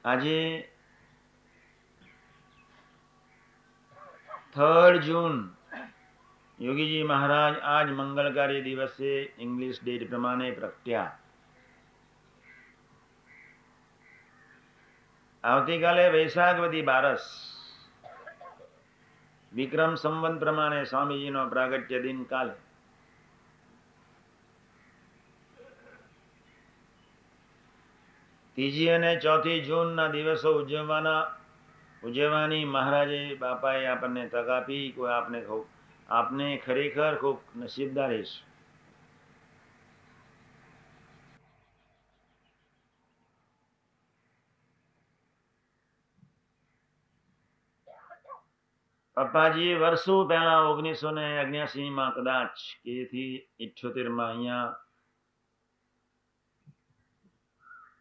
આજે 3 જૂન યોગીજી મહારાજ આજ મંગલકારી દિવસે ઇંગ્લિશ ડેટ પ્રમાણે પ્રગટ્યા. આવતીકાલે વૈશાખ વદી બારસ, વિક્રમ સંવત પ્રમાણે સ્વામીજીનો પ્રાગટ્ય દિન કાલે. ત્રીજી અને 4 જૂનના દિવસો ઉજવવાની મહારાજે બાપાએ આપણને તક આપી. કોઈ આપને ખરેખર ખૂબ નસીબદાર છે. પપ્પાજીએ વર્ષો પહેલા 1979 કદાચ કે થી 78 અહીંયા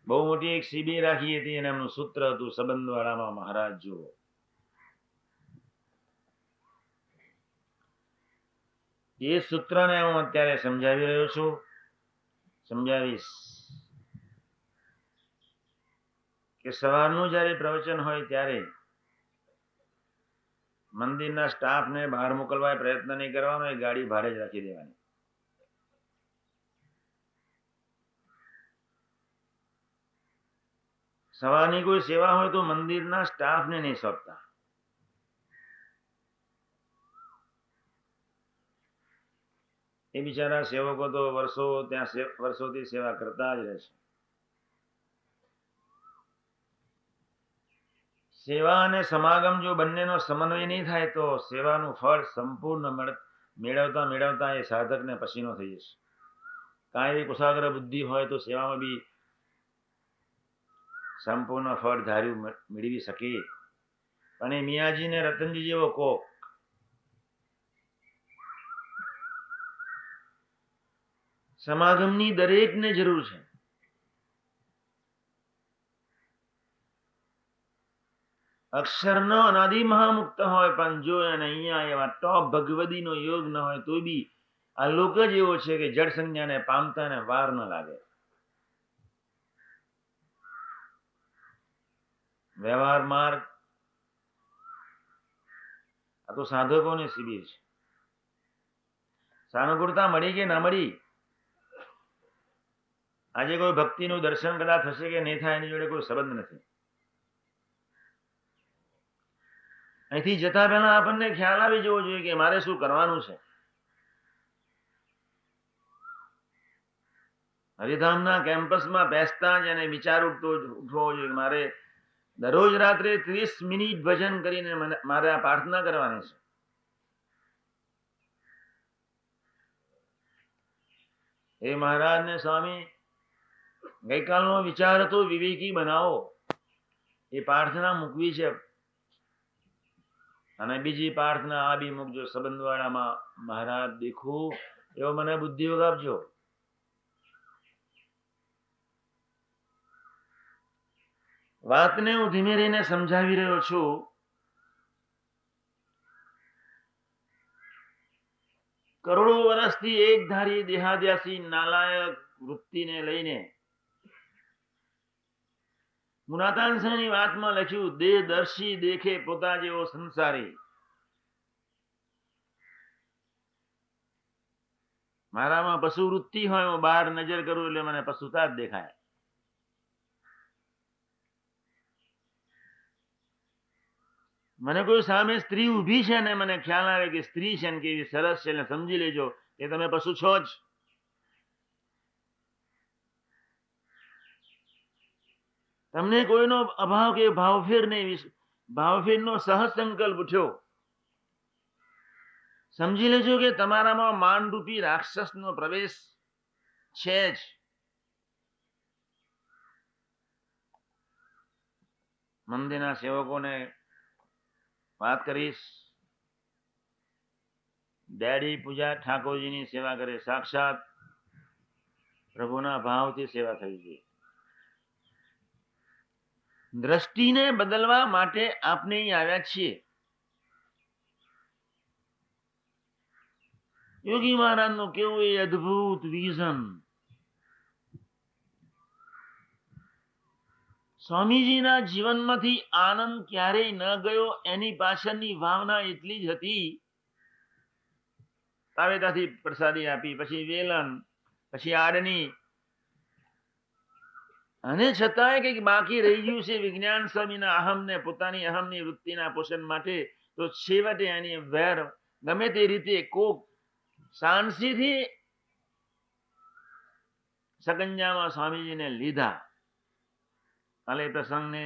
બહુ મોટી એક શિબિર રાખી હતી અને એમનું સૂત્ર હતું સંબંધવાળામાં મહારાજ જુઓ. એ સૂત્રને હું અત્યારે સમજાવી રહ્યો છું, સમજાવીશ કે સવારનું જ્યારે પ્રવચન હોય ત્યારે મંદિરના સ્ટાફને બહાર મોકલવા પ્રયત્ન નહીં કરવાનો, એ ગાડી ભાડે જ રાખી દેવાની. સવારની કોઈ સેવા હોય તો મંદિરના સ્ટાફને નહીં સોંપતા. એ બિચારા સેવકો તો વર્ષોથી સેવા કરતા જ રહેશે. સેવા અને સમાગમ જો બંનેનો સમન્વય નહીં થાય તો સેવાનું ફળ સંપૂર્ણ મેળવતા એ સાધકને પસીનો થઈ જશે. કાંઈ એવી કુશાગ્ર બુદ્ધિ હોય તો સેવામાં બી સંપૂર્ણ ફળ ધાર્યું મેળવી શકે. અને મિયાજી ને રતનજી જેવો કોક સમાગમની દરેકને જરૂર છે. અક્ષરનો અનાદિ મહામુક્ત હોય પણ જો એને અહીંયા એવા ટોપ ભગવદીનો યોગ ન હોય તો બી આ લોક જ એવો છે કે જળ સંજ્ઞાને પામતા ને વાર ન લાગે. વ્યવહાર માર્ગ આ તો સાધકોની શિબિર છે. સાનુકૂળતા મળી કે ના મળી, આજે કોઈ ભક્તિનું દર્શન કદાચ થશે કે નહીં થાય એની જોડે કોઈ સંબંધ નથી. અહીંથી જતા પહેલા આપણને ખ્યાલ આવી જવો જોઈએ કે મારે શું કરવાનું છે. હરિધામના કેમ્પસમાં બેસતા જ એને વિચાર ઉઠવો જોઈએ કે મારે દરરોજ રાત્રે 30 મિનિટ ભજન કરીને મારે આ પ્રાર્થના કરવાની છે. એ મહારાજ ને સ્વામી ગઈકાલનો વિચાર હતો વિવેકી બનાવો, એ પ્રાર્થના મૂકવી છે. અને બીજી પ્રાર્થના આ બી મૂકજો, સંબંધવાળામાં મહારાજ દેખું એવો મને બુદ્ધિયોગ આપજો. વાતને હું ધીમે રહીને સમજાવી રહ્યો છું. કરોડો વર્ષથી એક ધારી દેહાદ્યાસી નાલાયક વૃત્તિને લઈને મુનાતાંસની વાતમાં લખ્યું, દેહદર્શી દેખે પોતા જેવો સંસારી. મારામાં પશુ વૃત્તિ હોય, હું બહાર નજર કરું એટલે મને પશુતા જ દેખાય. મને કોઈ સામે સ્ત્રી ઊભી છે ને મને ખ્યાલ આવે કે સ્ત્રી છે ને કેવી સરસ છે, એટલે સમજી લેજો કે તમે પશુ છો જ. તમને કોઈનો અભાવ કે ભાવફેર નહીં, ભાવફેરનો સહસંકલ્પ ઉઠ્યો, સમજી લેજો કે તમારામાં માનરૂપી રાક્ષસનો પ્રવેશ છે જ. મંદિરના સેવકોને વાત કરીશ, ડેડી પૂજા ઠાકોરજીની સેવા કરે, સાક્ષાત પ્રભુના ભાવથી સેવા થવી જોઈએ. દ્રષ્ટિને બદલવા માટે આપણે અહીં આવ્યા છીએ. યોગી મહારાજનું કેવું એ અદ્ભુત વિઝન, સ્વામીજીના જીવનમાંથી આનંદ ક્યારેય ન ગયો એની પાછળની ભાવના એટલી જ હતી. તાવેતાથી પ્રસાદી આપી, પછી વેલણ, પછી આડની, અને છતાંય કંઈક બાકી રહી ગયું છે વિજ્ઞાન સ્વામીના અહમને, પોતાની અહમની વૃત્તિના પોષણ માટે. તો છેવટે એની વેર ગમે તે રીતે કોક શાંતિથી સકંજામાં સ્વામીજીને લીધા. કાલે પ્રસંગને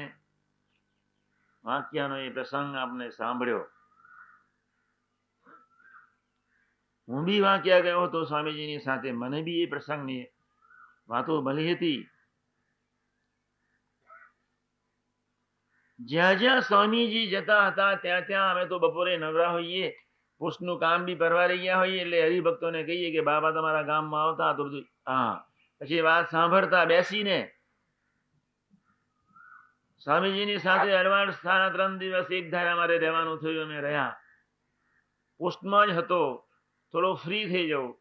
વાક્યનો એ પ્રસંગ આપને સાંભળ્યો. હું બી વાંક્યા ગયો હતો સ્વામીજીની સાથે. મને બી એ પ્રસંગની વાતો મળી હતી. જ્યાં જ્યાં સ્વામીજી જતા હતા ત્યાં ત્યાં અમે તો બપોરે નવરા હોઈએ, પોસ્ટનું કામ બી પરવારી ગયા હોઈએ, એટલે હરિભક્તોને કહીએ કે બાબા તમારા ગામમાં આવતા તો બધું હા, પછી વાત સાંભળતા બેસીને. સ્વામીજીની સાથે અડવાણ 3 દિવસ એક ધારા મારે રહેવાનું થયું. અમે રહ્યા, પોસ્ટમાં જ હતો, થોડો ફ્રી થઈ જવું,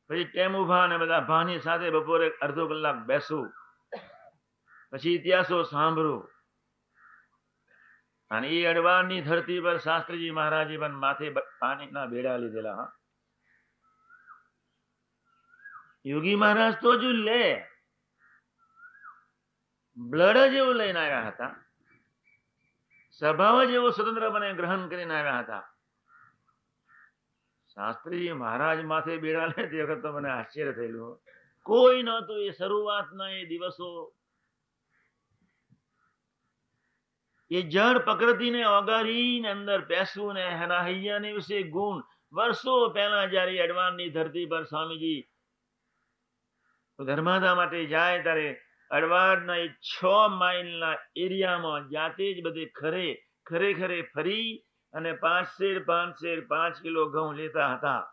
પછી ટેમ ઉભા અને બધા ભાની સાથે બપોરે અડધો કલાક બેસવું, પછી ઇતિહાસો સાંભળવું. અને એ અડવાણની ધરતી પર શાસ્ત્રીજી મહારાજે પણ માથે પાણીના બેડા લીધેલા. યોગી મહારાજ તો જ લે બ્લડ જેવું લઈને આવ્યા હતા, સ્વભાવ જેવો સ્વતંત્રપણે ગ્રહણ કરીને આવ્યા હતા. શાસ્ત્રીજી મહારાજ માથે બેડા લે તે વખત તો મને આશ્ચર્ય થયેલું. કોઈ નહોતું એ શરૂઆતના એ દિવસો. એ જળ પ્રકૃતિને ઓગાળીને અંદર બેસવું ને એના હૈયાની વિશે ગુણ. વર્ષો પહેલા જયારે અડવાણની ધરતી પર સ્વામીજી ધર્માદા માટે જાય ત્યારે અડવાણના 6 માઇલના એરિયામાં જાતે જ બધે ખરે ફરી અને 5 કિલો ઘઉં લેતા હતા.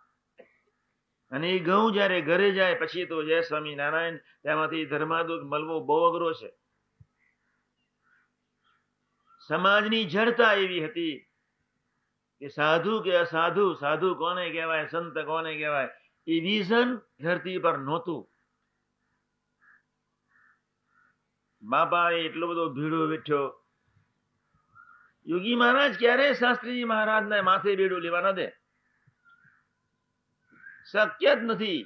અને એ ઘઉં જયારે ઘરે જાય પછી તો જય સ્વામિનારાયણ, તેમાંથી ધર્માદો મળવો બહુ અઘરો છે. સમાજની જડતા એવી હતી કે સાધુ કે અસાધુ, સાધુ કોને કહેવાય, સંત કોને કહેવાય, એ વિઝન ધરતી પર નહોતું. બાપા એટલો બધો ભીડો વેઠ્યો. યોગી મહારાજ ક્યારે શાસ્ત્રીજી મહારાજને માથે બેડું લેવા ન દે, શક્ય જ નથી.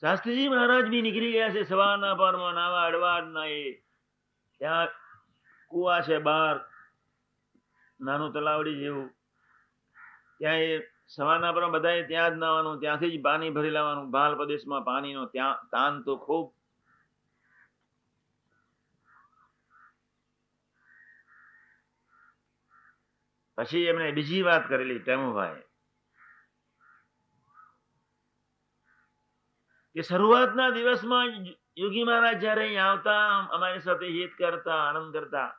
શાસ્ત્રીજી મહારાજ બી નીકળી ગયા છે સવારના પરમાં નાવા અડવાડના. એ ત્યાં કુવા છે બહાર, નાનું તલાવડી જેવું, ત્યાં એ સવારના પરમાં બધાએ ત્યાં જ નાવાનું, ત્યાંથી જ પાણી ભરી લાવવાનું. ભાલ પ્રદેશમાં પાણીનો ત્યાં તાન તો ખૂબ. પછી એમણે બીજી વાત કરેલી ટેમુભાઈ કે શરૂઆતના દિવસમાં યોગી મહારાજ જયારે અહીં આવતા, અમારી સાથે હિત કરતા, આનંદ કરતા.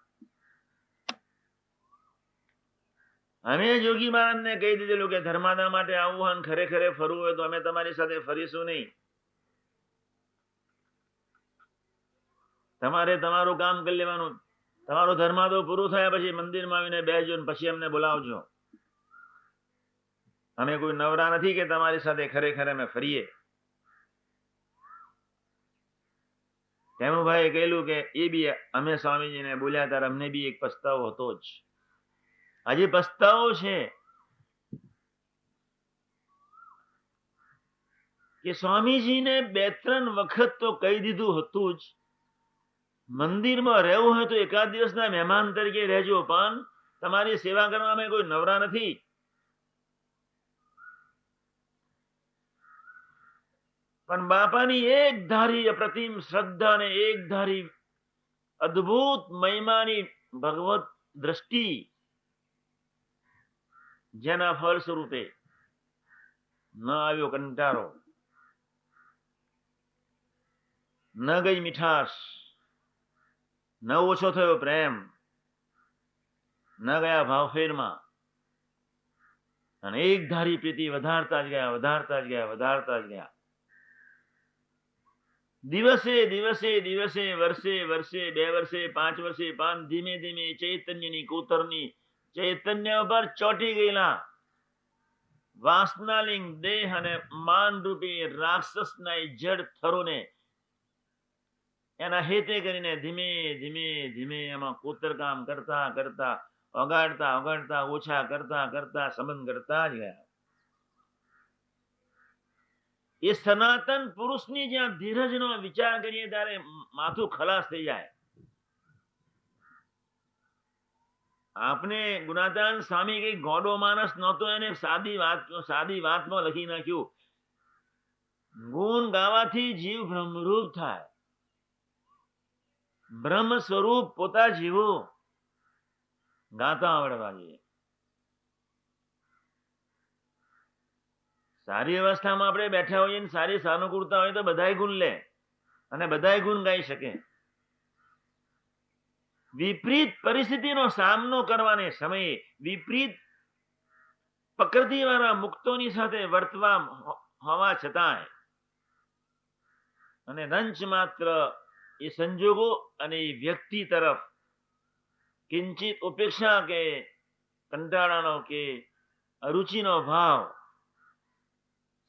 અમે યોગી મહારાજને કહી દીધેલું કે ધર્માદા માટે આવવું હોય, ખરેખરે ફરવું હોય તો અમે તમારી સાથે ફરીશું નહીં. તમારે તમારું કામ કરી લેવાનું. તમારો ધર્માદો પૂરું થયા પછી મંદિરમાં આવીને બેસજો, પછી અમને બોલાવજો. અમે કોઈ નવરા નથી કે તમારી સાથે ખરેખર અમે ફરીએ. હેમુભાઈએ કહેલું કે એ બી અમે સ્વામીજીને બોલ્યા ત્યારે અમને બી એક પસ્તાવો હતો જ, હજી પસ્તાવો છે કે સ્વામીજીને 2-3 વખત તો કહી દીધું હતું જ, મંદિરમાં રહેવું હોય તો એકાદ દિવસના મહેમાન તરીકે રહેજો, પણ તમારી સેવા કરવા અમે કોઈ નવરા નથી. પણ બાપાની એક ધારી અપ્રતિમ શ્રદ્ધા અને એક ધારી અદ્ભુત મહિમાની ભગવત દ્રષ્ટિ, જેના ફળ સ્વરૂપે ન આવ્યો કંટાળો, ન ગઈ મીઠાશ, ન ઓછો થયો પ્રેમ, ન ગયા ભાવફેરમાં, અને એક ધારી પ્રીતિ વધારતા જ ગયા, વધારતા જ ગયા, વધારતા જ ગયા. દિવસે દિવસે દિવસે, વર્ષે વર્ષે, 2 વર્ષે, 5 વર્ષે, ધીમે ધીમે ચૈતન્યની કોતરની, ચૈતન્ય પર ચોંટી ગયેલા વાસનાલિંગ દેહ અને માન રૂપી રાક્ષસના જડ થરોને એના હેતે કરીને ધીમે ધીમે ધીમે એમાં કોતરકામ કરતા કરતા ઓગાડતા ઓગાડતા ઓછા કરતા કરતા સંબંધ કરતા જ ગયા. એ સનાતન પુરુષની જ્યાં ધીરજનો વિચાર કરીએ ત્યારે માથું ખલાસ થઈ જાય. આપને ગુણાતાન સ્વામી કઈ ગોડો માણસ નહોતો, એને સાદી વાતમાં લખી નાખ્યું, ગુણ ગાવાથી જીવ બ્રહ્મરૂપ થાય, બ્રહ્મ સ્વરૂપ પોતા જીવો ગાતા આવડવા જોઈએ. સારી અવસ્થામાં આપણે બેઠા હોઈએ, સારી સાનુકૂળતા હોય તો બધાય ગુણ લે અને બધાય ગુણ ગાઈ શકે. વિપરીત પરિસ્થિતિનો સામનો કરવાને સમયે વિપરીત પ્રકૃતિ વાળા મુક્તોની સાથે વર્તવા હોવા છતાંય અને રંચ માત્ર એ સંજોગો અને એ વ્યક્તિ તરફ કિંચિત ઉપેક્ષા કે કંટાળાનો કે અરુચિનો ભાવ.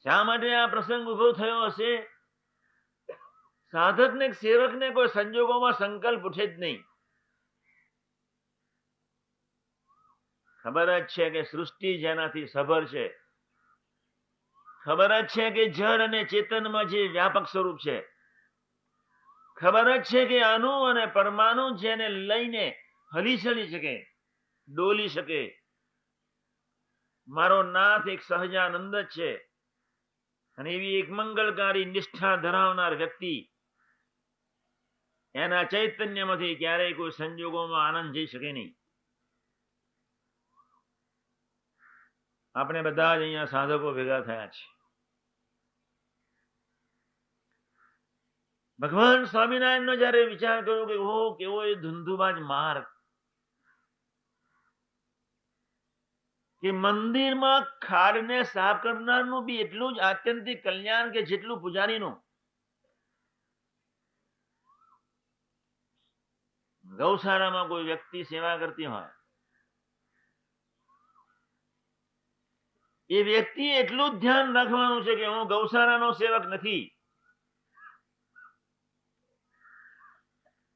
શા માટે આ પ્રસંગ ઉભો થયો હશે? સાધકને સેવકને કોઈ સંજોગોમાં સંકલ્પ ઉઠે જ નહીં. ખબર જ છે કે સૃષ્ટિ જેનાથી સભર છે, ખબર જ છે કે જળ અને ચેતનમાં જે વ્યાપક સ્વરૂપ છે, ખબર જ છે કે અણુ અને પરમાણુ જેને લઈને હલી ચલી શકે, ડોલી શકે. મારો નાથ એક સહજાનંદ જ છે અને એવી એક મંગલકારી નિષ્ઠા ધરાવનાર વ્યક્તિ, એના ચૈતન્યમાંથી ક્યારેય કોઈ સંજોગોમાં આનંદ જઈ શકે નહીં. આપણે બધા જ અહીંયા સાધકો ભેગા થયા છે. ભગવાન સ્વામિનારાયણનો જયારે વિચાર કર્યો કે ઓહો કેવો એ ધુંધુબાજ માર્ગ, કે મંદિરમાં ખાડને સાફ કરનારનું બી એટલું જ આત્યંતિક કલ્યાણ કે જેટલું પૂજારીનું. ગૌશાળામાં કોઈ વ્યક્તિ સેવા કરતી હોય, એ વ્યક્તિ એટલું જ ધ્યાન રાખવાનું છે કે હું ગૌશાળાનો સેવક નથી.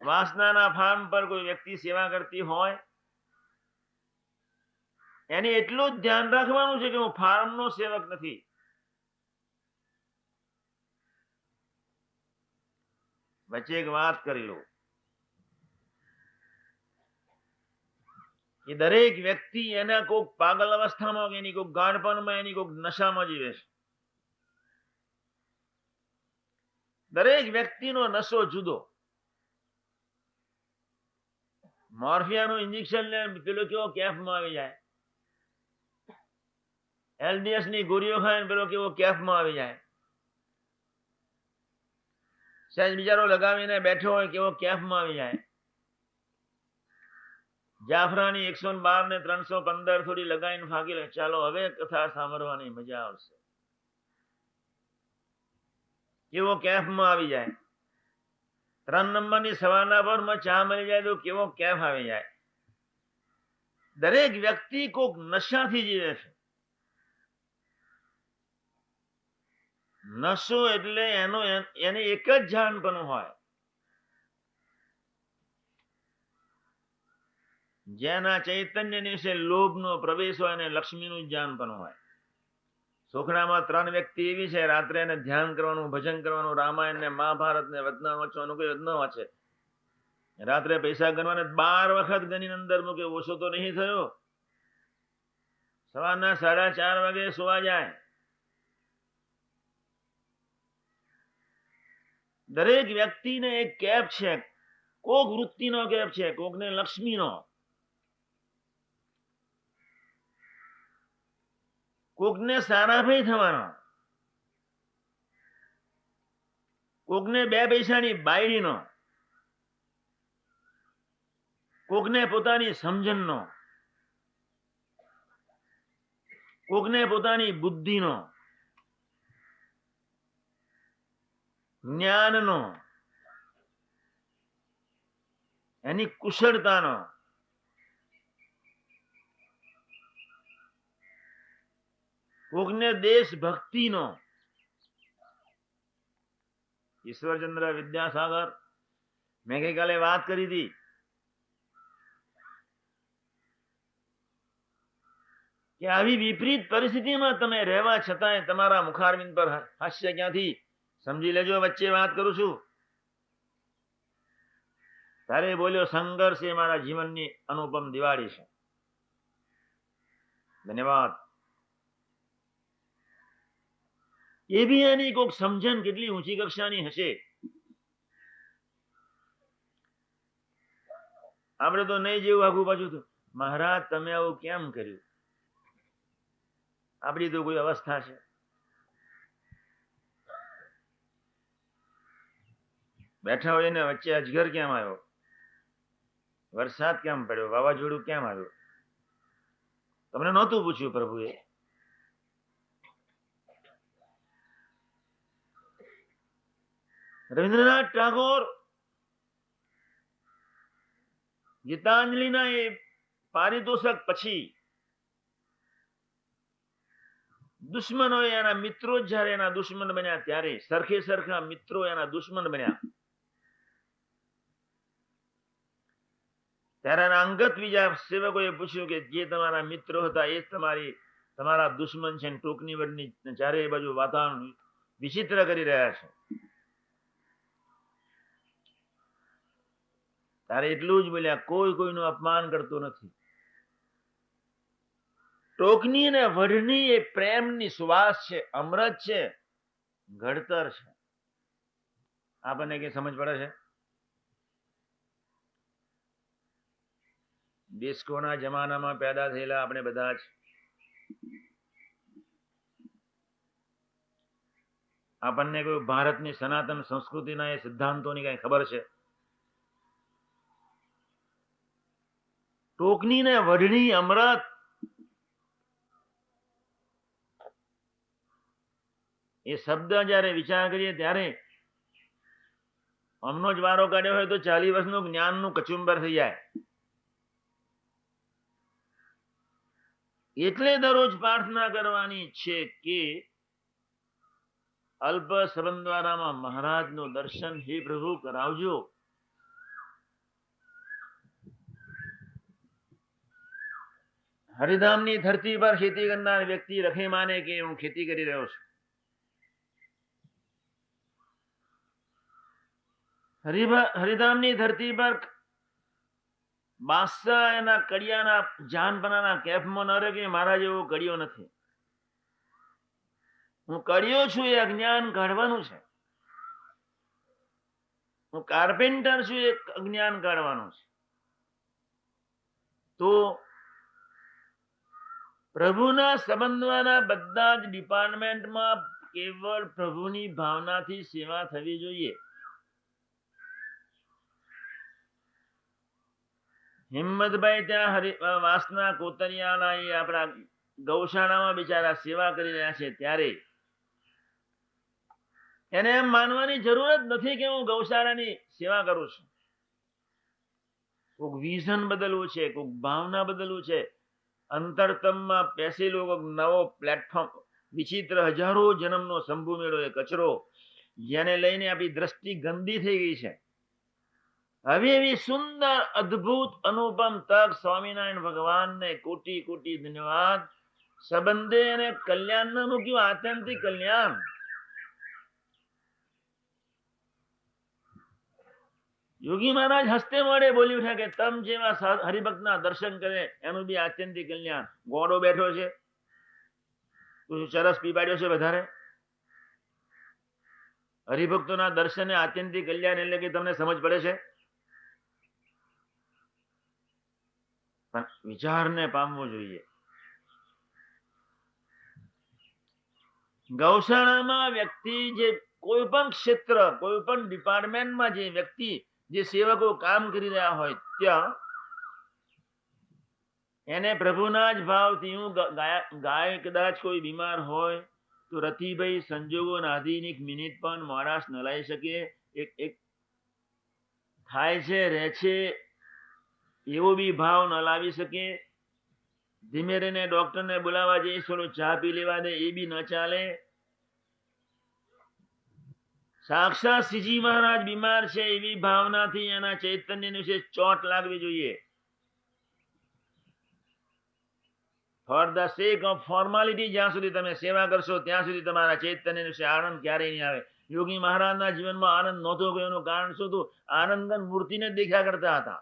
વાસનાના ફાર્મ પર કોઈ વ્યક્તિ સેવા કરતી હોય, એને એટલું જ ધ્યાન રાખવાનું છે કે હું ફાર્મનો સેવક નથી. વચ્ચે એક વાત કરી લો કે દરેક વ્યક્તિ એના કોઈક પાગલ અવસ્થામાં, એની કોઈક ગાઢપણમાં, એની કોઈક નશામાં જીવે છે. દરેક વ્યક્તિનો નશો જુદો. મોર્ફિયાનું ઇન્જેક્શન લે પેલો કેવો કેફમાં આવી જાય, LDS ની ગોળીઓ ખાય પેલો કેવો કેફમાં આવી જાય, સહેજ બિચારો લગાવીને બેઠો હોય કેવો કેફમાં આવી જાય. જાફરાની 112 ને 315 થોડી લગાવીને ફાંકી લે, ચાલો હવે કથા સાંભળવાની મજા આવશે, કેવો કેફમાં આવી જાય. 3 નંબરની સવારના પરમાં ચા મળી જાય તો કેવો કેફ આવી જાય. દરેક વ્યક્તિ કોઈક નશાથી જીવે છે. નશો એટલે એને એક જ જાણપણું હોય, જેના ચૈતન્ય વિશે લોભનો પ્રવેશ હોય અને લક્ષ્મીનું જાણપણું હોય. સોખડામાં 3 વ્યક્તિ એવી છે, રાત્રે એને ધ્યાન કરવાનું, ભજન કરવાનું, રામાયણ ને મહાભારત ને વચના વાંચવાનું, કોઈ ન વાંચે. રાત્રે પૈસા ગણવાને 12 વખત ગણી અંદર મૂકે, ઓછો તો નહીં થયો. સવારના 4:30 વાગે સુવા જાય. દરેક વ્યક્તિને એક કેફ છે, કોક વૃત્તિનો કેફ છે, કોકને લક્ષ્મીનો, કોકને સારાભાઈ થવાનો, કોકને 2 પૈસાની બાયડીનો, કોકને પોતાની સમજણનો, કોકને પોતાની બુદ્ધિનો, જ્ઞાનનો, એની કુશળતાનો, કોકને દેશભક્તિનો. ઈશ્વરચંદ્ર વિદ્યાસાગર મેં ગઈકાલે વાત કરી હતી કે આવી વિપરીત પરિસ્થિતિમાં તમે રહેવા છતાંય તમારા મુખારવિંદ પર હાસ્ય ક્યાંથી? સમજી લેજો, વચ્ચે વાત કરું છું. ત્યારે બોલ્યો, સંઘર્ષ એ મારા જીવનની અનુપમ દિવાળી છે. ધન્યવાદ. એવી એની કોઈક સમજણ કેટલી ઊંચી કક્ષાની હશે. આપણે તો નહીં જેવું આખું પાછું મહારાજ તમે આવું કેમ કર્યું? આપણી તો કોઈ અવસ્થા છે? બેઠા હોય ને વચ્ચે અજગર કેમ આવ્યો? વરસાદ કેમ પડ્યો? વાવાઝોડું કેમ આવ્યું? તમને નહોતું પૂછ્યું પ્રભુએ? રવિન્દ્રનાથ ટાગોર ગીતાંજલિના એ પારિતોષક પછી દુશ્મનો એના મિત્રો જયારે એના દુશ્મન બન્યા, ત્યારે સરખે સરખા મિત્રો એના દુશ્મન બન્યા, ત્યારે એના અંગત બીજા સેવકોએ પૂછ્યું કે જે તમારા મિત્રો હતા એ તમારા દુશ્મન છે. ટોકની વડની ચારે બાજુ વાતાવરણ વિચિત્ર કરી રહ્યા છે. ત્યારે એટલું જ બોલ્યા, કોઈ કોઈનું અપમાન કરતું નથી. ટોકની અને વઢની એ પ્રેમની સુવાસ છે, અમૃત છે, ઘડતર છે. આપણને કઈ સમજ પડે છે? ડિસ્કોના જમાનામાં પેદા થયેલા આપણે બધા જ. આપણને કોઈ ભારતની સનાતન સંસ્કૃતિના એ સિદ્ધાંતોની કઈ ખબર છે? ટોકની ને વઢની અમૃત, એ શબ્દ જયારે વિચાર કરીએ ત્યારે અમનો જ વારો કાઢ્યો હોય તો 40 વર્ષનું જ્ઞાનનું કચુંબર થઈ જાય. એટલે દરરોજ પ્રાર્થના કરવાની છે કે અલ્પ સંબંધ દ્વારામાં મહારાજનું દર્શન હે પ્રભુ કરાવજો. હરિધામની ધરતી પર ખેતી કરનાર વ્યક્તિ રખે માને કે હું ખેતી કરી રહ્યો છું. હરિધામની ધરતી પર બાદશાહ એના કડિયાના જાનપનાના કેફમાં ન રહે કે મારા જેવો કડિયો નથી. હું કડિયો છું, એ અજ્ઞાન કાઢવાનું છે. હું કાર્પેન્ટર છું, એ અજ્ઞાન કાઢવાનું છે. તો પ્રભુના સંબંધવાના બધા જ ડિપાર્ટમેન્ટમાં કેવળ પ્રભુની ભાવનાથી સેવા થવી જોઈએ. હિંમતભાઈ ત્યાં વાસના કોતરિયાના એ આપણા ગૌશાળામાં બિચારા સેવા કરી રહ્યા છે, ત્યારે એને એમ માનવાની જરૂર જ નથી કે હું ગૌશાળાની સેવા કરું છું. કોઈક વિઝન બદલવું છે, કોઈક ભાવના બદલવું છે. અંતરતમમાં પેસેલો નવો પ્લેટફોર્મ, વિચિત્ર હજારો જન્મનો શંભુ મેળો, એ કચરો જેને લઈને આપણી દ્રષ્ટિ ગંદી થઈ ગઈ છે. હવે એવી સુંદર અદ્ભુત અનુપમ તક સ્વામિનારાયણ ભગવાનને કોટી કોટી ધન્યવાદ. સંબંધે અને કલ્યાણ ન મૂક્યું, આત્યંતિક કલ્યાણ. યોગી મહારાજ હસ્તે મોડે બોલી ઉઠ્યા કે તમ જેવા હરિભક્તના દર્શન કરે એનું બી આત્યંતિક કલ્યાણ. ગોળો બેઠો છે, ચરસ પીપાડ્યો છે વધારે. હરિભક્તોના દર્શને આત્યંતિક કલ્યાણ એટલે કે તમને સમજ પડે છે? પણ વિચારને પામવો જોઈએ. ગૌશાળામાં વ્યક્તિ જે કોઈ પણ ક્ષેત્ર, કોઈ પણ ડિપાર્ટમેન્ટમાં જે વ્યક્તિ, જે સેવકો કામ કરી રહ્યા હોય, ત્યાં એને પ્રભુના જ ભાવથી, હું ગાય કદાચ કોઈ બીમાર હોય તો રતિભાઈ સંજોગો આધીન એક મિનિટ પણ માણસ ન લઈ શકે. એક થાય છે, રહે છે, એવો બી ભાવ ન લાવી શકે. ધીમે રહીને ડોક્ટરને બોલાવવા જઈએ, થોડો ચા પી લેવા દે, એ બી ન ચાલે. સાક્ષાત શ્રીજી મહારાજ બીમાર છે એવી ભાવનાથી એના ચૈતન્ય વિશે ચોટ લાગવી જોઈએ. For the sec of formality જ્યાં સુધી તમે સેવા કરશો ત્યાં સુધી તમારા ચૈતન્ય વિશે આનંદ ક્યારેય નહીં આવે. યોગી મહારાજના જીવનમાં આનંદ નહોતો ગયો એનું કારણ શું હતું? આનંદ મૂર્તિને દેખ્યા કરતા હતા,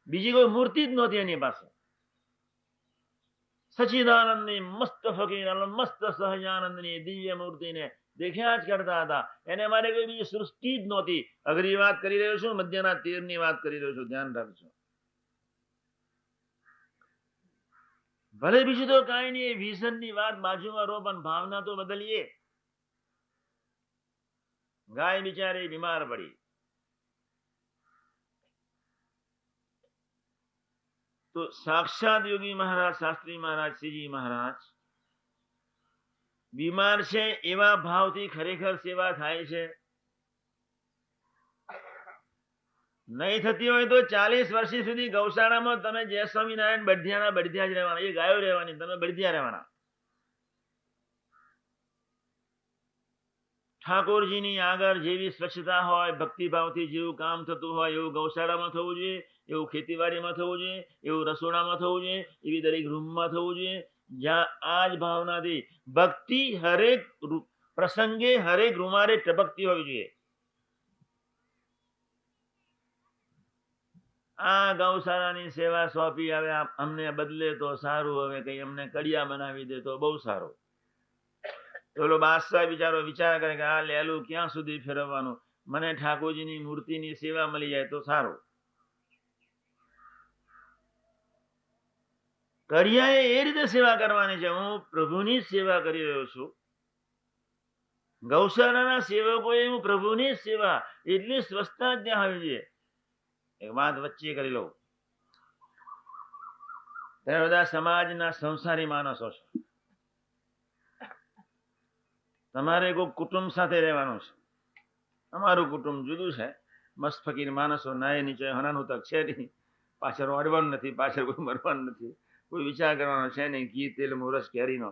બીજી કોઈ મૂર્તિ જ નહોતી એની પાસે. સચિદાનંદની મસ્ત ફકીર મસ્ત સહજાનંદની દિવ્ય મૂર્તિને દેખ્યા જ કરતા હતા. એને મારે કોઈ બીજી સૃષ્ટિ જ નહોતી. અઘરી વાત કરી રહ્યો છું, મધ્યના 13ની વાત કરી રહ્યો છું, ધ્યાન રાખજો. ભલે બીજું તો કાંઈ નહીં, વિઝનની વાત બાજુમાં રો, પણ ભાવના તો બદલીએ. ગાય બિચારી બીમાર પડી, તો સાક્ષાત યોગી મહારાજ, શાસ્ત્રી મહારાજ, શ્રીજી મહારાજ બીમાર છે એવા ભાવથી ખરેખર સેવા થાય છે. નહીં થતી હોય તો 40 વર્ષ સુધી ગૌશાળામાં તમે જય સ્વામિનારાયણ બળધિયાના બળધિયા જ રહેવાના, એ ગાયો રહેવાની, તમે બળધિયા રહેવાના. ઠાકોરજીની આગળ જેવી સ્વચ્છતા હોય, ભક્તિભાવથી જેવું કામ થતું હોય એવું ગૌશાળામાં થવું જોઈએ, એવું ખેતીવાડીમાં થવું જોઈએ, એવું રસોડામાં થવું જોઈએ, એવી દરેક રૂમમાં થવું જોઈએ, જ્યાં આ જ ભાવનાથી ભક્તિ હરેક પ્રસંગે હરેક રૂમારે ટપકતી હોવી જોઈએ. આ ગૌશાળાની સેવા સોંપી, હવે અમને બદલે તો સારું, હવે કઈ અમને કડિયા બનાવી દે તો બહુ સારું. પેલો બાદશાહ બિચારો વિચાર કરે કે આ લેલું ક્યાં સુધી ફેરવવાનું, મને ઠાકોરજીની મૂર્તિની સેવા મળી જાય તો સારું. કડિયાએ એ રીતે સેવા કરવાની છે, હું પ્રભુની સેવા કરી રહ્યો છું. ગૌશાળાના સેવકોએ હું પ્રભુની સેવા, એટલી સ્વચ્છતા જ ત્યાં હોવી જોઈએ. એક વાત વચ્ચે કરી લઉં, તમે બધા સમાજના સંસારી માણસો છો, તમારે કોઈ કુટુંબ સાથે રહેવાનું છે. અમારું કુટુંબ જુદું છે, મસ્ત ફકીર માણસો, નાય નીચે હનાનું તક છે નહીં, પાછળ અડવાનું નથી, પાછળ કોઈ મરવાનું નથી, કોઈ વિચાર કરવાનો છે નહીં. ઘી તેલ મોરસ કેરીનો,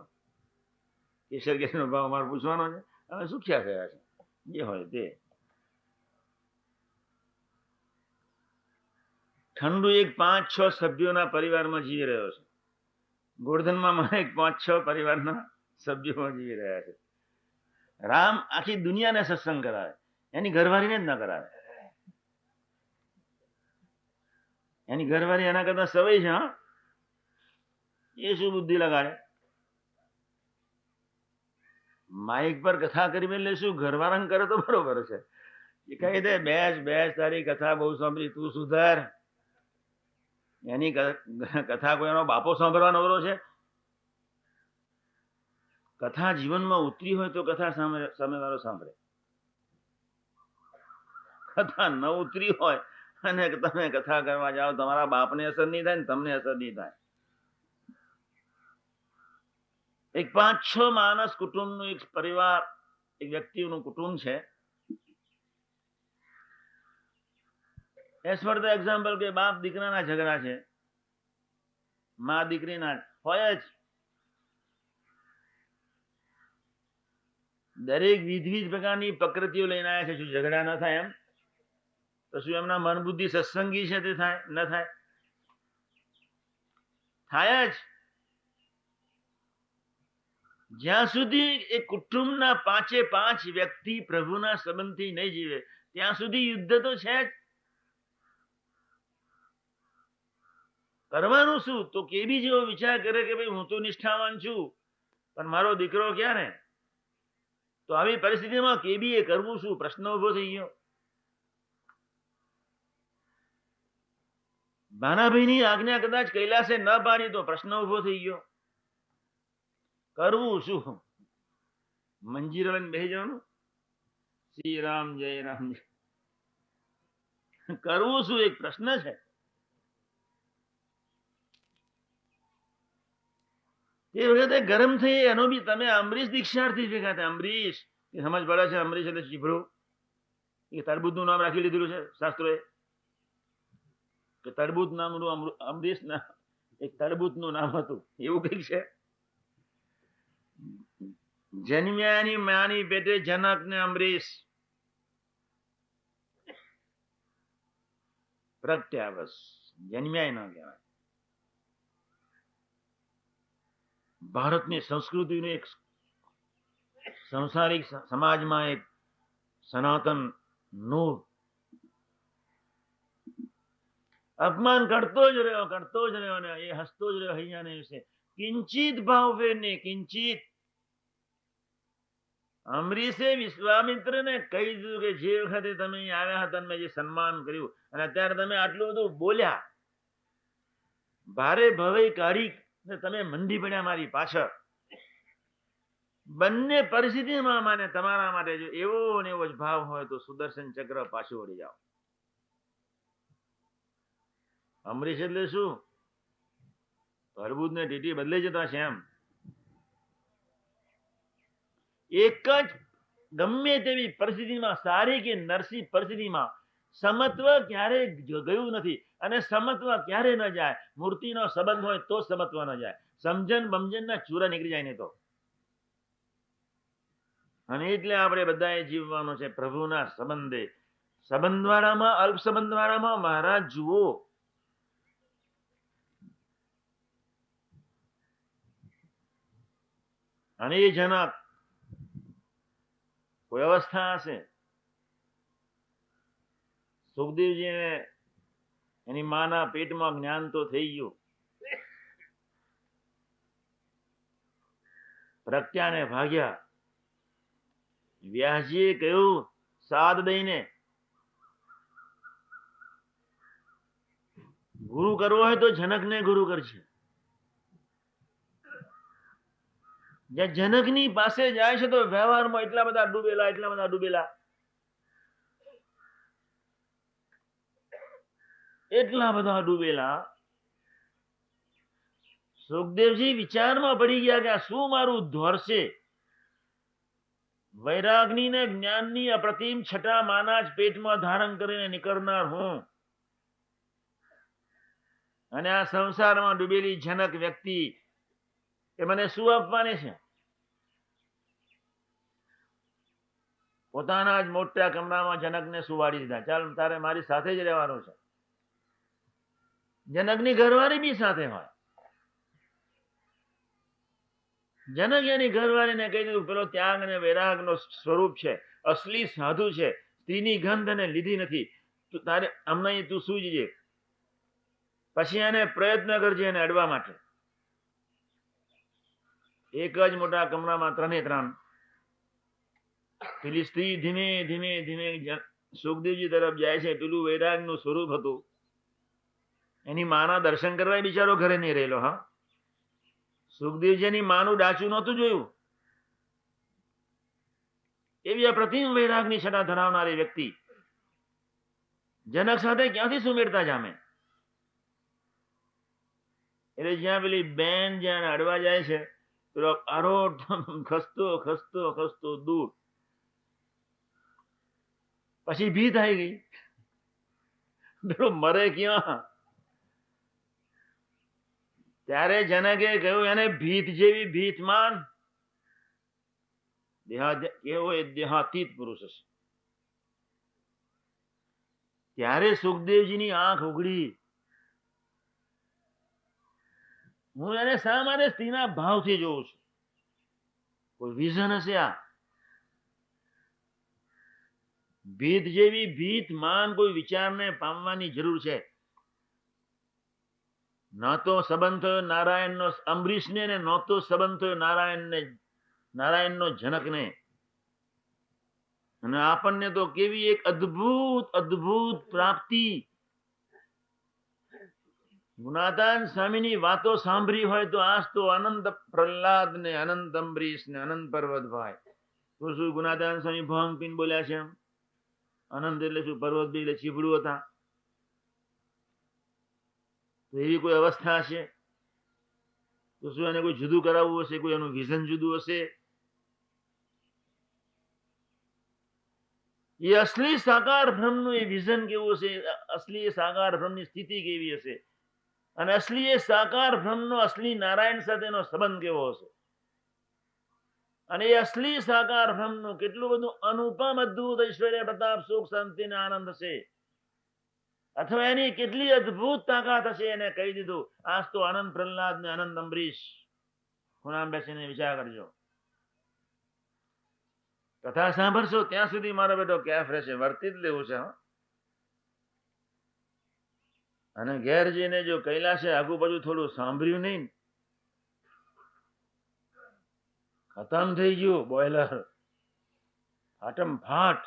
કેસર કેરીનો ભાવ અમારે પૂછવાનો છે, અમે સુખ્યા થયા છે, જે હોય તે. ઠંડુ એક 5-6 સભ્યોના પરિવારમાં જીવી રહ્યો છે. ગોર્ધનમાં મને એક 5-6 પરિવારના સભ્યોમાં જીવી રહ્યા છે. રામ આખી દુનિયાને સત્સંગ કરાવે, એની ઘરવાળીને જ ના કરાવે. એની ઘરવાળી એના કરતા સવય છે. હા, એ શું બુદ્ધિ લગાડે? માઇક પર કથા કરી એટલે શું ઘરવાળાને કરે તો બરોબર છે. એ કહી દે બેસ તારી કથા બહુ સાંભળી, તું સુધાર. એની કથા કોઈ એનો બાપો સાંભળવાનો નવરો છે? કથા જીવનમાં ઉતરી હોય તો કથા સામેવાળો સાંભળે. કથા ન ઉતરી હોય અને તમે કથા કરવા જાઓ, તમારા બાપને અસર નહીં થાય ને તમને અસર નહીં થાય. એક 5-6 માણસ કુટુંબનું એક પરિવાર, એક વ્યક્તિનું કુટુંબ છે. એઝ ફોર ધ એક્ઝામ્પલ કે બાપ દીકરાના ઝઘડા છે, મા દીકરીના હોય જ. દરેક વિવિધ પ્રકારની પ્રકૃતિઓ લઈને આવ્યા છે. શું ઝઘડા ન થાય એમ? તો શું એમના મન બુદ્ધિ સત્સંગી છે તે થાય ન થાય? થાય જ. જ્યાં સુધી એ કુટુંબના 5 વ્યક્તિ પ્રભુના સંબંધથી નહીં જીવે ત્યાં સુધી યુદ્ધ તો છે જ. કરવાનું શું? તો કેબી જેવો વિચાર કરે કે ભાઈ હું તો નિષ્ઠાવાન છું, પણ મારો દીકરો ક્યાં ને? તો આવી પરિસ્થિતિમાં કેબી એ કરવું શું? પ્રશ્ન ઉભો થઈ ગયો. ભાનાભાઈની આજ્ઞા કદાચ કૈલાસે ન પાડી તો પ્રશ્ન ઉભો થઈ ગયો, કરવું શું? મંજીર લઈને બેસી જવાનું, શ્રી રામ જય રામ, કરવું શું? એક પ્રશ્ન છે. એ વખતે ગરમ થઈ એનો બી તમે અમરીશ દીક્ષાર્થી ભેગા થાય. અમરીશ સમજ પડે છે? અમરીશ એટલે ચીભડું, એ તરબૂચનું નામ રાખી લીધેલું છે શાસ્ત્રોએ, કે તરબૂચ નામનું અમરીશ ના એક તરબૂચનું નામ હતું, એવું કઈક છે. જન્મ્યાની માની પેટે જનક ને અમરીશ, પ્રગટ્યા બસ, જન્મ્યાય ન કહેવાય. ભારતની સંસ્કૃતિનું એક સંસારિક સમાજમાં એક સનાતન નૂર અપમાન કરતો જ રહ્યો ને એ હસતો જ રહ્યો હૈયાને વિશે. કિંચિત ભાવ ફેર નહીં, કિંચિત. અમરીશે વિશ્વામિત્રને કહી દીધું કે જે વખતે તમે અહીં આવ્યા હતા મેં જે સન્માન કર્યું અને અત્યારે તમે આટલું બધું બોલ્યા, ભારે ભવે કાઢી ને તમે મંડી પડ્યા મારી પાછળ. બંને પરિસ્થિતિમાં માને તમારા માટે જો એવો ને એવો જ ભાવ હોય તો સુદર્શન ચક્ર પાછું વળી જાઓ. અમરીશ એટલે શું? તરબૂચ ને ટીટી બદલાઈ જતા છે એમ. એક જ ગમે તેવી પરિસ્થિતિમાં, સારી કે નરસી પરિસ્થિતિમાં સમત્વ ક્યારે ગયું નથી અને સમત્વ ક્યારે ન જાય. મૂર્તિનો સંબંધ હોય તો સમત્વ ન જાય. સમજણ બમજણના ચૂરા નીકળી જાય ને તો. અને એટલે આપણે બધાએ જીવવાનું છે પ્રભુના સંબંધે. સંબંધવાળામાં, અલ્પ સંબંધવાળામાં મહારાજ જુઓ, અને એ જનક કોઈ અવસ્થા હશે, સુખદેવજીને એની માના પેટમાં જ્ઞાન તો થઈ ગયું, પ્રગટ્યાને ભાગ્યા. વ્યાસજીએ કહ્યું સાદ દઈને, ગુરુ કરવો હોય તો જનકને ગુરુ કરશે. જ્યાં જનકની પાસે જાય છે તો વ્યવહારમાં એટલા બધા ડૂબેલા, સુખદેવજી વિચારમાં પડી ગયા કે આ શું મારું ધોરશે. વૈરાગની ને જ્ઞાનની અપ્રતિમ છટા માના જ પેટમાં ધારણ કરીને નીકળનાર હું, અને આ સંસારમાં ડૂબેલી જનક વ્યક્તિ એ મને શું આપવાની છે? પોતાના જ મોટા કમરામાં જનકને સુવાડી દીધા. ચાલ તારે મારી સાથે જ રહેવાનું છે. જનકની ઘરવાળી બી સાથે હોય. જનક એની ઘરવાળીને કહી દીધું પેલો ત્યાગ અને વૈરાગનો સ્વરૂપ છે, અસલી સાધુ છે, સ્ત્રીની ગંધ એને લીધી નથી, તારે હમણાં તું સુઈ જજે, પછી એને પ્રયત્ન કરજે એને અડવા માટે. એક જ મોટા કમરામાં ત્રણે ત્રણ. પેલી સ્ત્રી ધીમે ધીમે ધીમે સુખદેવજી તરફ જાય છે. પેલું વૈરાગનું સ્વરૂપ હતું. એની માના દર્શન કરવા બિચારો ઘરે નહીં રહેલો. હા, સુખદેવજીની માનું ડાચું નહોતું જોયું. એવી અપ્રતિમ વૈરાગની છટા ધરાવનારી વ્યક્તિ જનક સાથે ક્યાંથી સુમેળતા જામે? એટલે જ્યાં પેલી બેન જ્યાં અડવા જાય છે, પેલો આરોટ ખસતો દૂર, પછી ભીત આવી ગઈ. પેલો મરે ક્યાં? ત્યારે જનકે કહ્યું એને ભીત જેવી ભીત માન. કેવો એ દેહાતીત પુરુષ છે. ત્યારે સુખદેવજીની આંખ ઉઘડી. હું એને શા માટે સ્ત્રીના ભાવથી જોઉં છું? કોઈ વિઝન હશે. આ ભીત જેવી ભીત માન કોઈ વિચારને પામવાની જરૂર છે. ન તો સંબંધ થયો નારાયણનો અંબરીશને, ને ન તો સંબંધ થયો નારાયણનો જનકને. અને આપણને તો કેવી એક અદ્ભુત પ્રાપ્તિ. ગુણાતાન સ્વામીની વાતો સાંભળી હોય તો આજ તો અનંત પ્રહલાદ ને અનંત અંબરીશ ને અનંત પર્વતભાઈ. તો શું ગુણાતાન સ્વામી ભંગ પીને બોલ્યા છે એમ? અનંત એટલે શું? પર્વતભાઈ એટલે ચીભડું હતા. તો એવી કોઈ અવસ્થા છે તો શું એને કોઈ જુદું કરાવવું હશે? કોઈ એનું વિઝન જુદું હશે? એ અસલી સાકાર બ્રહ્મનું એ વિઝન કેવું હશે? અસલી સાકાર બ્રહ્મની સ્થિતિ કેવી હશે? અને અસલી એ સાકાર બ્રહ્મનો અસલી નારાયણ સાથેનો સંબંધ કેવો હશે? અને એ અસલી સાકાર બ્રહ્મનું કેટલું બધું અનુપમ અદ્ભુત ઐશ્વર્ય પ્રતાપ સુખ શાંતિ અને આનંદ હશે. અથવા એની કેટલી અદભુત તાકાત હશે એને કહી દીધું. આજ તો આનંદ પ્રહલાદ ને આનંદ અંબરીશ ખૂણામાં બેસીને વિચાર કરજો. કથા સાંભળશો ત્યાં સુધી મારો બેટો કેફ રહેશે, વર્તી જ લેવું છે. અને ઘેર જઈને જો કૈલાસે આગુ બાજુ થોડું સાંભળ્યું નહીં, ખતમ થઈ ગયું બોઇલર, ફાટમ ફાટ.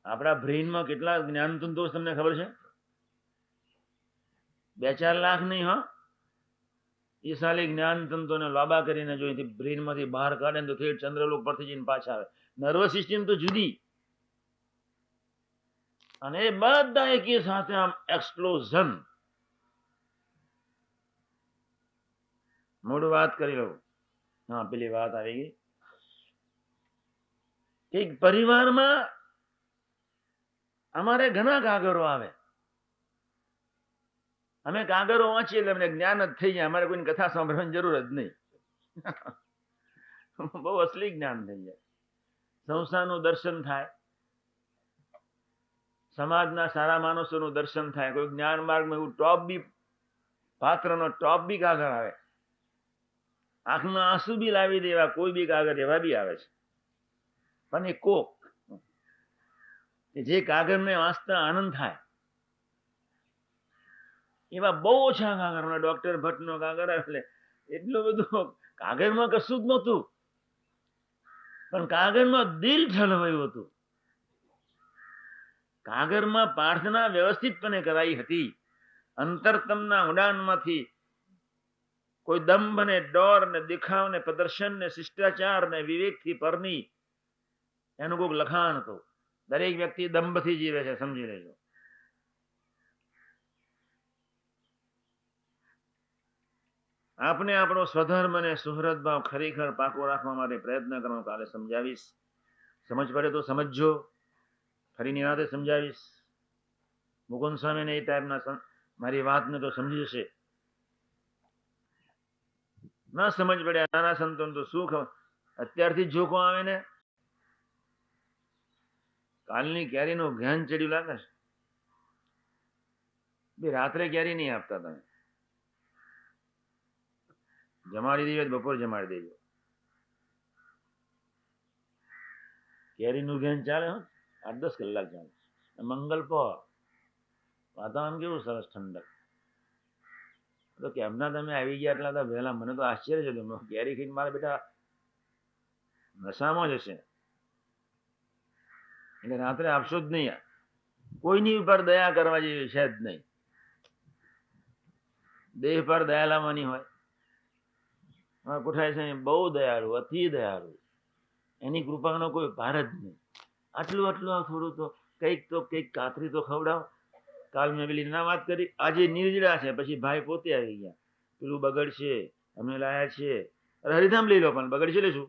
આપણા બ્રેઇનમાં કેટલા જ્ઞાન તંતુઓ તમને ખબર છે? 2-4 લાખ નહીં. એ સાલી જ્ઞાન તંતુને લાંબા કરીને જો બ્રેઇનમાંથી બહાર કાઢે ને તો ઠેઠ ચંદ્રલોક પરથી જઈને પાછા આવે. નર્વસ સિસ્ટમ તો જુદી, અને એ બધા એકી સાથે આમ એક્સપ્લોઝન. મૂળ વાત કરી લઉં. હા, પેલી વાત આવી ગઈ કે પરિવારમાં અમારે ઘણા કાગરો આવે. અમે કાગરો વાંચીએ એટલે અમને જ્ઞાન જ થઈ જાય. અમારે કોઈની કથા સાંભળવાની જરૂર જ નહીં. બહુ અસલી જ્ઞાન થઈ જાય. સંસ્થાનું દર્શન થાય, સમાજના સારા માણસોનું દર્શન થાય, કોઈ જ્ઞાન માર્ગમાં એવું ટોપ બી પાત્રનો ટોપ બી કાગળ આવે, આંખમાં આંસુ બી લાવી દેવા કોઈ બી કાગળ એવા બી આવે છે. પણ એ કોક જે કાગળને વાંચતા આનંદ થાય એવા બહુ ઓછા કાગળ. ડોક્ટર ભટ્ટનો કાગળ એટલે એટલું બધું કાગળમાં કશું જ નહોતું, પણ કાગળમાં દિલ ઠલવાયું હતું. કાગળમાં પ્રાર્થના વ્યવસ્થિતપણે કરાઈ હતી. અંતરતમના ઉડાનમાંથી કોઈ દંભ ને ડોર ને દેખાવ ને પ્રદર્શન ને શિષ્ટાચાર ને વિવેકથી પરની એનું કોઈક લખાણ હતું. દરેક વ્યક્તિ દંભથી જીવે છે, સમજી લેજો. આપને આપણો સ્વધર્મ અને સુહૃદ ભાવ ખરેખર પાકો રાખવા માટે પ્રયત્ન કરવાનો કાલે સમજાવીશ. સમજ પડે તો સમજજો, ફરી નિરાતે સમજાવીશ. મુકુંદ સ્વામીને એ ટાઈપના મારી વાતને તો સમજી જશે. ના સમજ પડ્યા નાના સંતોને તો શું ખબર, અત્યારથી જ જોકો આવે ને. કાલની કેરીનું જ્ઞાન ચડ્યું લાગે છે. બે રાત્રે કેરી નહીં આપતા તમે, જમાડી દેજો બપોર જમાડી દેજો. કેરીનું જ્ઞાન ચાલે 8-10 કલાક ચાલે. મંગલ પર વાતાવરણ કેવું સરસ ઠંડક. તો કેમના તમે આવી ગયા એટલા હતા વહેલા? મને તો આશ્ચર્ય છે. કેરી ખાઈને મારા બેટા નશામાં જ હશે. એટલે રાત્રે આપશો જ નહીં. કોઈની ઉપર દયા કરવા જેવી છે જ નહીં. દેહ પર દયા લાવવાની હોય. કોઠારી સાહેબ બહુ દયાળુ, અતિ દયાળુ. એની કૃપાનો કોઈ ભાર જ નહીં. આટલું આટલું થોડું તો કંઈક કાતરી તો ખવડાવ. કાલ મેં પેલી ના વાત કરી, આજે નિર્જળા છે, પછી ભાઈ પોતે આવી ગયા. પેલું બગડશે, અમે લાયા છીએ. અરે હરિધામ લઈ લો, પણ બગડશે લે શું?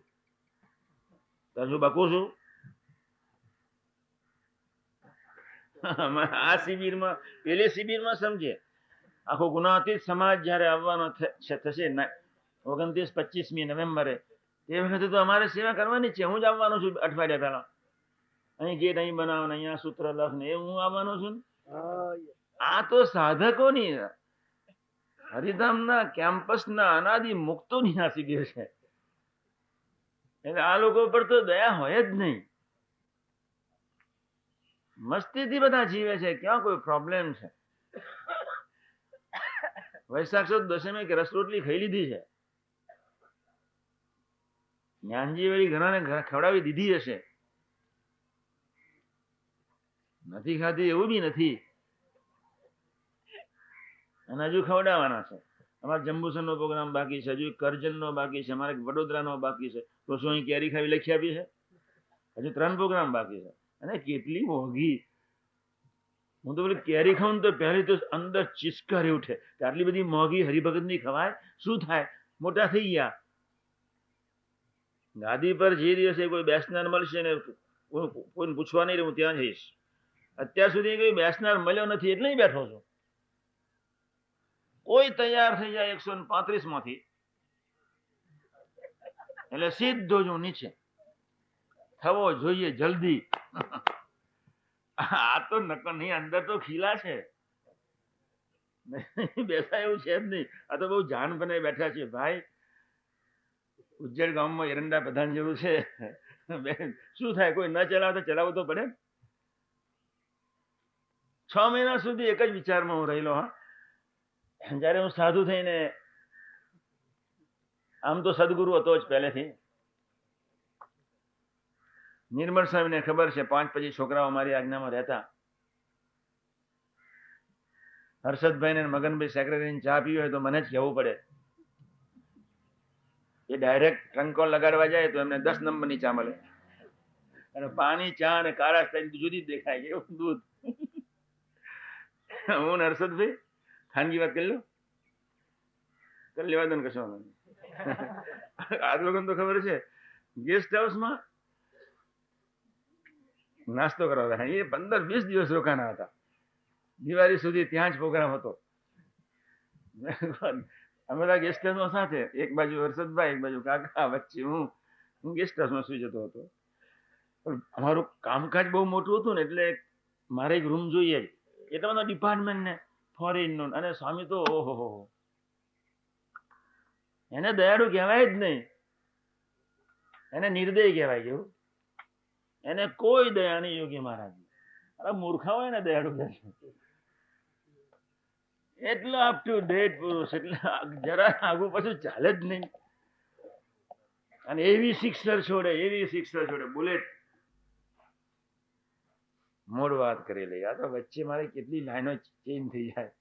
તાર શું બકું છું? આ શિબિરમાં પેલી શિબિરમાં સમજે આખો ગુનાતીત સમાજ જયારે આવવાનો થશે 29-25મી નવેમ્બરે, તે વખતે તો અમારે સેવા કરવાની છે. હું જ આવવાનો છું અઠવાડિયા પહેલા. અહીં ગેટ અહીં બનાવો, અહીંયા સૂત્ર લખ ને એ હું આવવાનો છું. આ તો સાધકોની હરિધામના કેમ્પસના અનાદિ મુક્તોની આ શિબિર છે. એટલે આ લોકો પર તો દયા હોય જ નહીં. મસ્તીથી બધા જીવે છે, ક્યાં કોઈ પ્રોબ્લેમ છે? વૈશાખ સુદ દશમે કે રસ રોટલી ખાઈ લીધી છે. જ્ઞાનજી વળી ઘણાને ખવડાવી દીધી હશે, નથી ખાધી એવું બી નથી, અને હજુ ખવડાવવાના છે. અમારે જંબુસરનો પ્રોગ્રામ બાકી છે, હજુ કરજણનો બાકી છે, અમારે વડોદરાનો બાકી છે. તો શું અહીં કેરી ખાવી લખી આપી છે? હજુ 3 પ્રોગ્રામ બાકી છે. અને કેટલી મોંઘી! હું તો પેલી કેરી ખાઉં તો પહેલી તો અંદર ચિસ્કારી ઉઠે કે આટલી બધી મોંઘી હરિભગત ની ખવાય? શું થાય? મોટા થઈ ગયા. ગાદી પર જે દિવસે કોઈ બેસનાર મળશે ને કોઈને પૂછવા નહીં, હું ત્યાં જઈશ. અત્યાર સુધી કોઈ બેસનાર મળ્યો નથી એટલે બેઠો છું. કોઈ તૈયાર થઈ જાય 135 માંથી એટલે સીધો જ હું નીચે. થવો જોઈએ જલ્દી. આ તો નકર નહીં, અંદર તો ખીલા છે. બેસા એવું છે જ નહીં. આ તો બહુ જાન બને બેઠા છે ભાઈ. ઉજ્જૈન ગામમાં એરંડા પ્રધાન જેવું છે. બેન, શું થાય, કોઈ ન ચલાવે તો ચલાવવું તો પડે. 6 મહિના સુધી એક જ વિચારમાં હું રહેલો. હા, જયારે હું સાધુ થઈને, આમ તો સદગુરુ હતો જ પહેલેથી. નિર્મળ સ્વામીને ખબર છે 5 પછી છોકરાઓ મારી આજ્ઞામાં રહેતા. હર્ષદભાઈ ને મગનભાઈ સેક્રેટરીને ચા પીવી હોય તો મને જ કહેવું પડે. એ ડાયરેક્ટ ટ્રંક કોલ લગાડવા જાય તો એમને 10 નંબરની ચા મળે. અને પાણી, ચા અને કાળા ત્રણ જુદી જ દેખાય છે, એવું દૂધ. હું ને હર્ષદભાઈ ખાનગી વાત કરી લો, કરી લેવા દો ને, કશો વાંધો નહીં. આ લોકોને તો ખબર છે, ગેસ્ટ હાઉસમાં નાસ્તો કરવા, એ 15-20 દિવસ રોકાણા હતા. દિવાળી સુધી ત્યાં જ પ્રોગ્રામ હતો. અમે ગેસ્ટ હાઉસમાં સાથે, એક બાજુ હર્ષદભાઈ, એક બાજુ કાકા, વચ્ચે હું ગેસ્ટ હાઉસમાં સુઈ જતો હતો. પણ અમારું કામકાજ બહુ મોટું હતું ને, એટલે મારે એક રૂમ જોઈએ જ. એટલા બધા ડિપાર્ટમેન્ટ ને ફોરેન નો. અને સ્વામી તો ઓહો, એને દયાળુ કહેવાય જ નહીં, એને નિર્દય કહેવાય. કેવું, એને કોઈ દયા નહીં. યોગી મહારાજ અરે મૂર્ખા હોય ને દયાળુ કહે, એટલો અપ ટુ ડેટ પુરુષ, એટલે જરા આગુ પાછું ચાલે જ નહીં. અને એવી શિક્ષર છોડે, બુલેટ મોડ વાત કરી લે. આ તો વચ્ચે મારી કેટલી લાઈનો ચેન્જ થઈ જાય.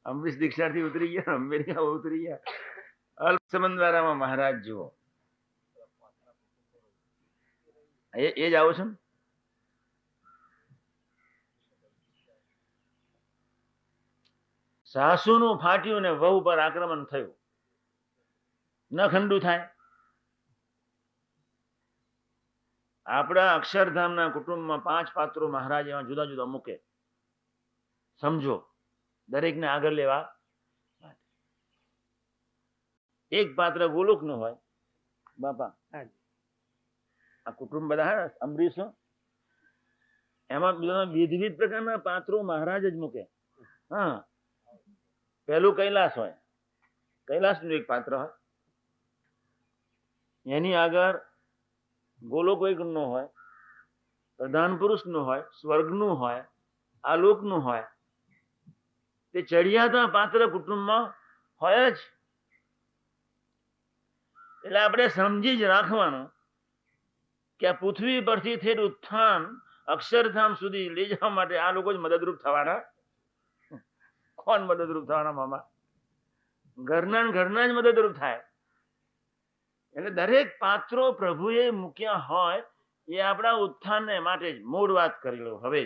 અમરીશ દીક્ષાથી ઉતરી ગયા, અમેરિકા ઉતરી ગયા. અલ્પ સંબંધવાળામાં મહારાજ જુઓ, એ જ આવો છો ને. સાસુનું ફાટ્યું ને વહુ પર આક્રમણ થયું, ન ખંડુ થાય. આપણા અક્ષરધામના કુટુંબમાં 5 પાત્રો મહારાજ એવા જુદા જુદા મૂકે. સમજો, દરેકને આગળ લેવા. એક પાત્ર ગોલોક નું હોય બાપા. આ કુટુંબ બધા અમરીશો, એમાં વિવિધ પ્રકારના પાત્રો મહારાજ જ મૂકે. હા, પેલું કૈલાસ હોય, કૈલાસ નું એક પાત્ર હોય. એની આગળ ગોલોક નો હોય, પ્રધાન પુરુષ નું હોય, સ્વર્ગ નું હોય, આલોક નું હોય. તે ચડિયાતા પાત્ર કુટુંબમાં હોય જ. એટલે આપણે સમજી જ રાખવાનું કે આ પૃથ્વી પરથી થયેલું ઉત્થાન અક્ષરધામ સુધી લઈ જવા માટે આ લોકો જ મદદરૂપ થવાના. કોણ મદદરૂપ થવાના મામા? ઘરના જ મદદરૂપ થાય. એટલે દરેક પાત્રો પ્રભુએ મૂક્યા હોય એ આપણા ઉત્થાનને માટે જ. મૂળ વાત કરી લો. હવે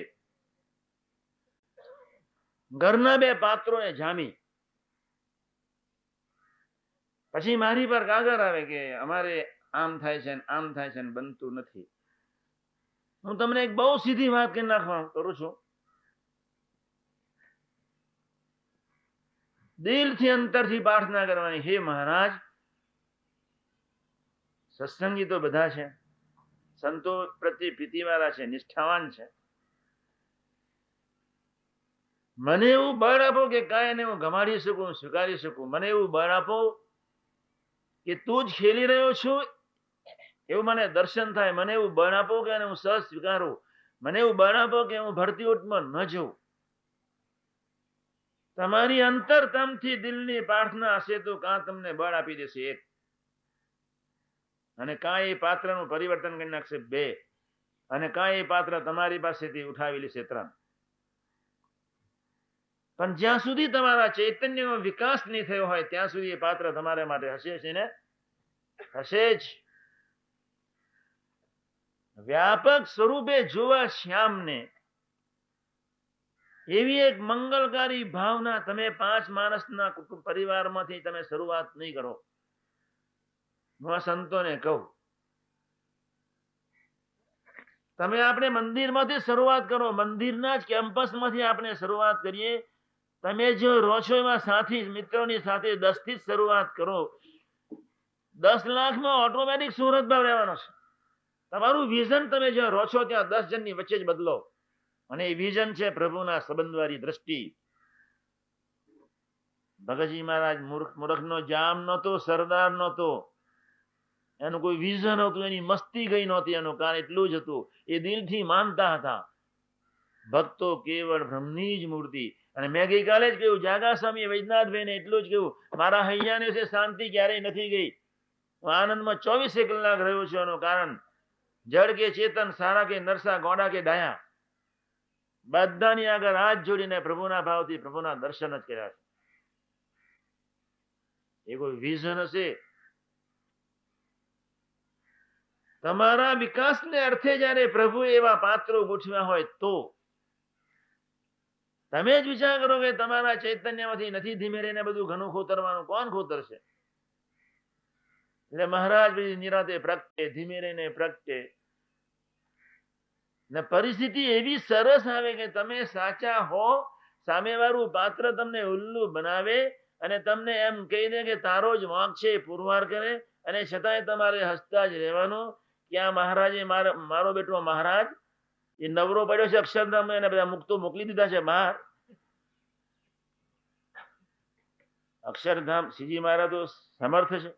ઘરના 2 પાત્રોને જામી, પછી મારી પર કાગળ આવે કે અમારે આમ થાય છે ને આમ થાય છે ને બનતું નથી. હું તમને એક બહુ સીધી વાત કરી નાખવા કરું છું. દિલથી અંતરથી પ્રાર્થના કરવાની, હે મહારાજ, સત્સંગી તો બધા છે, સંતો પ્રત્યે પ્રીતિવાળા છે, નિષ્ઠાવાન છે. મને એવું બળ આપો કે કાંઈ હું ગમાડી શકું, સ્વીકારી શકું. મને એવું બળ આપો કે તું જ ખેલી રહ્યો છું એવું મને દર્શન થાય. મને એવું બળ આપો કે હું સહજ સ્વીકારું. મને એવું બળ આપો કે હું ભરતી ઉઠમાં ન જઉં. તમારી અંતરતમથી દિલની પ્રાર્થના હશે તો કાં તમને બળ આપી દેશે 1, અને કાં એ પાત્રનું પરિવર્તન કરી નાખશે 2, અને કાં એ પાત્ર તમારી પાસેથી ઉઠાવી લેશે 3. પણ જ્યાં સુધી તમારા ચૈતન્યનો વિકાસ નહીં થયો હોય ત્યાં સુધી એ પાત્ર તમારા માટે હશે છે ને, હશે જ. વ્યાપક સ્વરૂપે જોવા શ્યામને એવી એક મંગલકારી ભાવના તમે 5 માણસના કુટુંબ પરિવારમાંથી તમે શરૂઆત નહીં કરો. હું આ સંતોને કહું, તમે આપણે મંદિરમાંથી શરૂઆત કરો, મંદિરના જ કેમ્પસમાંથી આપણે શરૂઆત કરીએ. તમે જો રહો છો એમાં સાથી મિત્રોની સાથે 10 થી જ શરૂઆત કરો. 10 લાખમાં ઓટોમેટિક સુરત ભાવ રહેવાનો છે. તમારું વિઝન તમે જ્યાં રહો છો ત્યાં 10 જણની વચ્ચે જ બદલો, અને એ વિઝન છે પ્રભુના સંબંધવાળી દ્રષ્ટિ. ભગતજી મહારાજ મૂર્ખનો જામ નહોતો, સરદાર નહોતો, એનું કોઈ વિઝન હતું, એની મસ્તી ગઈ નહોતી. એનું કારણ એટલું જ હતું, એ દિલથી માનતા હતા ભક્તો કેવળ બ્રહ્મની જ મૂર્તિ. અને મેં ગઈકાલે જ કહ્યું, જાગા સ્વામી વૈદ્યનાથભાઈને એટલું જ કહ્યું, મારા હૈયાને છે શાંતિ ક્યારેય નથી ગઈ. હું આનંદમાં 24 કલાક રહ્યો છું. એનું કારણ જડ કે ચેતન, સારા કે નરસા, ગોડા કે ડાયા, બધાની આગળ હાથ જોડીને પ્રભુના ભાવથી પ્રભુના દર્શન જ કર્યા છે. એ કોઈ વિઝન હશે તમારા વિકાસને અર્થે, જયારે પ્રભુ એવા પાત્રો ગોઠવ્યા હોય તો તમે જ વિચાર કરો કે તમારા ચૈતન્યમાંથી નથી ધીમે રહીને બધું ઘણું ખોતરવાનું, કોણ ખોતરશે? એટલે મહારાજ નિરાતે પ્રગટે, ધીમે રહીને પ્રગટે, ને પરિસ્થિતિ એવી સરસ આવે કે તમે સાચા હો, સામેવાળું પાત્ર તમને ઉલ્લુ બનાવે અને તમને એમ કહી દે કે તારો જ વાંક છે, પુરવાર કરે, અને છતાંય તમારે હસતા જ રહેવાનું કે આ મહારાજે મારો બેટો મહારાજ એ નવરો પડ્યો છે અક્ષરધામ, એને બધા મુક્તો મોકલી દીધા છે બહાર. અક્ષરધામ શ્રીજી મહારાજ તો સમર્થ છે.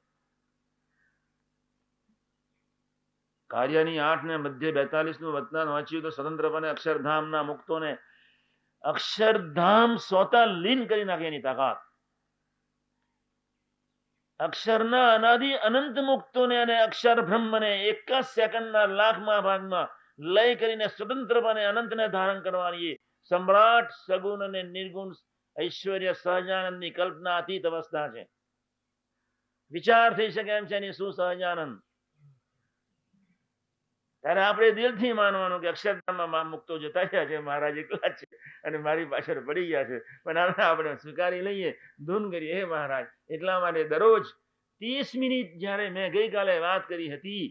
કાર્યની 8 ને મધ્ય 42 નું વતનાન વાંચ્યું તો સ્વતંત્રપણે અક્ષરધામના મુક્તોને અક્ષરધામ સ્વતઃ લીન કરી નાખે એની તાકાત. અક્ષરના અનાદિ અનંત મુક્તોને અને અક્ષર બ્રહ્મને એક જ સેકન્ડના લાખમાં ભાગમાં લય કરીને સ્વતંત્રપણે અનંતને ધારણ કરવાની સમ્રાટ સગુણ અને નિર્ગુણ ઐશ્વર્ય સહજાનંદની કલ્પના અતીત અવસ્થા છે. વિચાર થઈ શકે એમ છે એની શું સહજાનંદ. ત્યારે આપણે દિલથી માનવાનું કે અક્ષરધામમાં મુક્તો જતા રહ્યા છે, મહારાજ એકલા છે અને મારી પાછળ પડી ગયા છે, પણ આપણે સ્વીકારી લઈએ, ધૂન કરીએ, હે મહારાજ. એટલા માટે દરરોજ 30 મિનિટ જ્યારે મેં ગઈકાલે વાત કરી હતી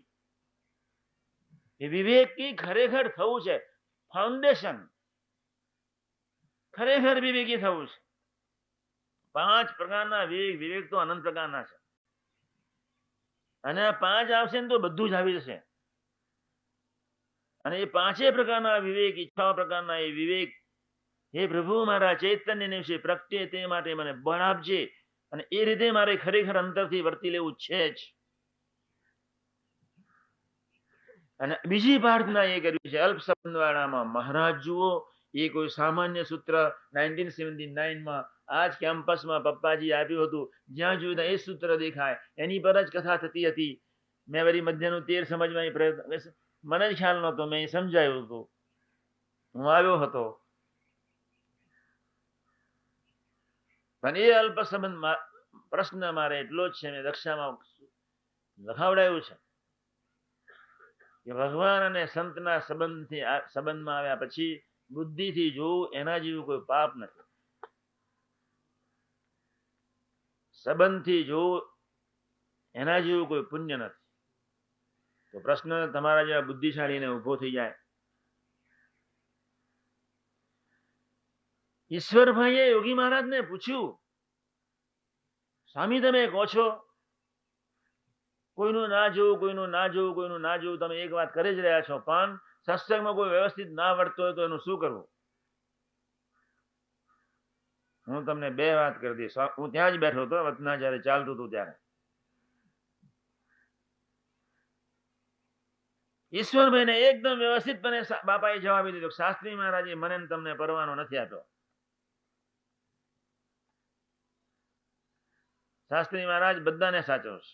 એ વિવેકી ખરેખર થવું છે, ફાઉન્ડેશન ખરેખર વિવેકી થવું છે. 5 પ્રકારના વિવેક તો અનંત પ્રકારના છે, અને આ 5 આવશે ને તો બધું જ આવી જશે. અને એ 5 પ્રકારના વિવેક, ઈચ્છા પ્રકારના એ વિવેક, હે પ્રભુ મારા ચૈતન્ય વિશે પ્રગટે તે માટે મને બળ આપજે, અને એ રીતે મારે ખરેખર અંતરથી વર્તી લેવું છે જ. અને બીજી પ્રાર્થના એ કરવી છે અલ્પ સંબંધવાળામાં. મહારાજ જુઓ, એ કોઈ સામાન્ય સૂત્ર 1979માં આજ કેમ્પસમાં પપ્પાજી આપ્યું હતું, જ્યાં જોયું એ સૂત્ર દેખાય એની પર જ કથા થતી હતી. મેં વળી મધ્યનું 13 સમજવાનો પ્રયત્ન, મને જ ખ્યાલ નહોતો, મેં સમજાયું હતું, હું આવ્યો હતો. પણ એ અલ્પ સંબંધ પ્રશ્ન મારે એટલો જ છે, મેં દક્ષામાં લખાવડાયું છે કે ભગવાન અને સંતના સંબંધમાં આવ્યા પછી બુદ્ધિથી જોવું એના જેવું કોઈ પાપ નથી. સંબંધથી જોવું એના જેવું કોઈ પુણ્ય નથી. તો પ્રશ્ન તમારા જેવા બુદ્ધિશાળીને ઉભો થઈ જાય. ઈશ્વરભાઈએ યોગી મહારાજને પૂછ્યું, સ્વામી તમે કહો છો કોઈનું ના જોવું, કોઈનું ના જોવું, કોઈનું ના જોવું, તમે એક વાત કરી જ રહ્યા છો, પણ સત્સંગમાં કોઈ વ્યવસ્થિત ના વર્તતો હોય તો એનું શું કરવું? હું તમને 2 વાત કરી દઈશ. હું ત્યાં જ બેઠો હતો વતના જયારે ચાલતું હતું ત્યારે. ઈશ્વરભાઈને એકદમ વ્યવસ્થિતપણે બાપાએ જવાબ દીધો, શાસ્ત્રી મહારાજે મને તમને પરવાનો નથી આપ્યો. શાસ્ત્રી મહારાજ બધાને સાચવશે.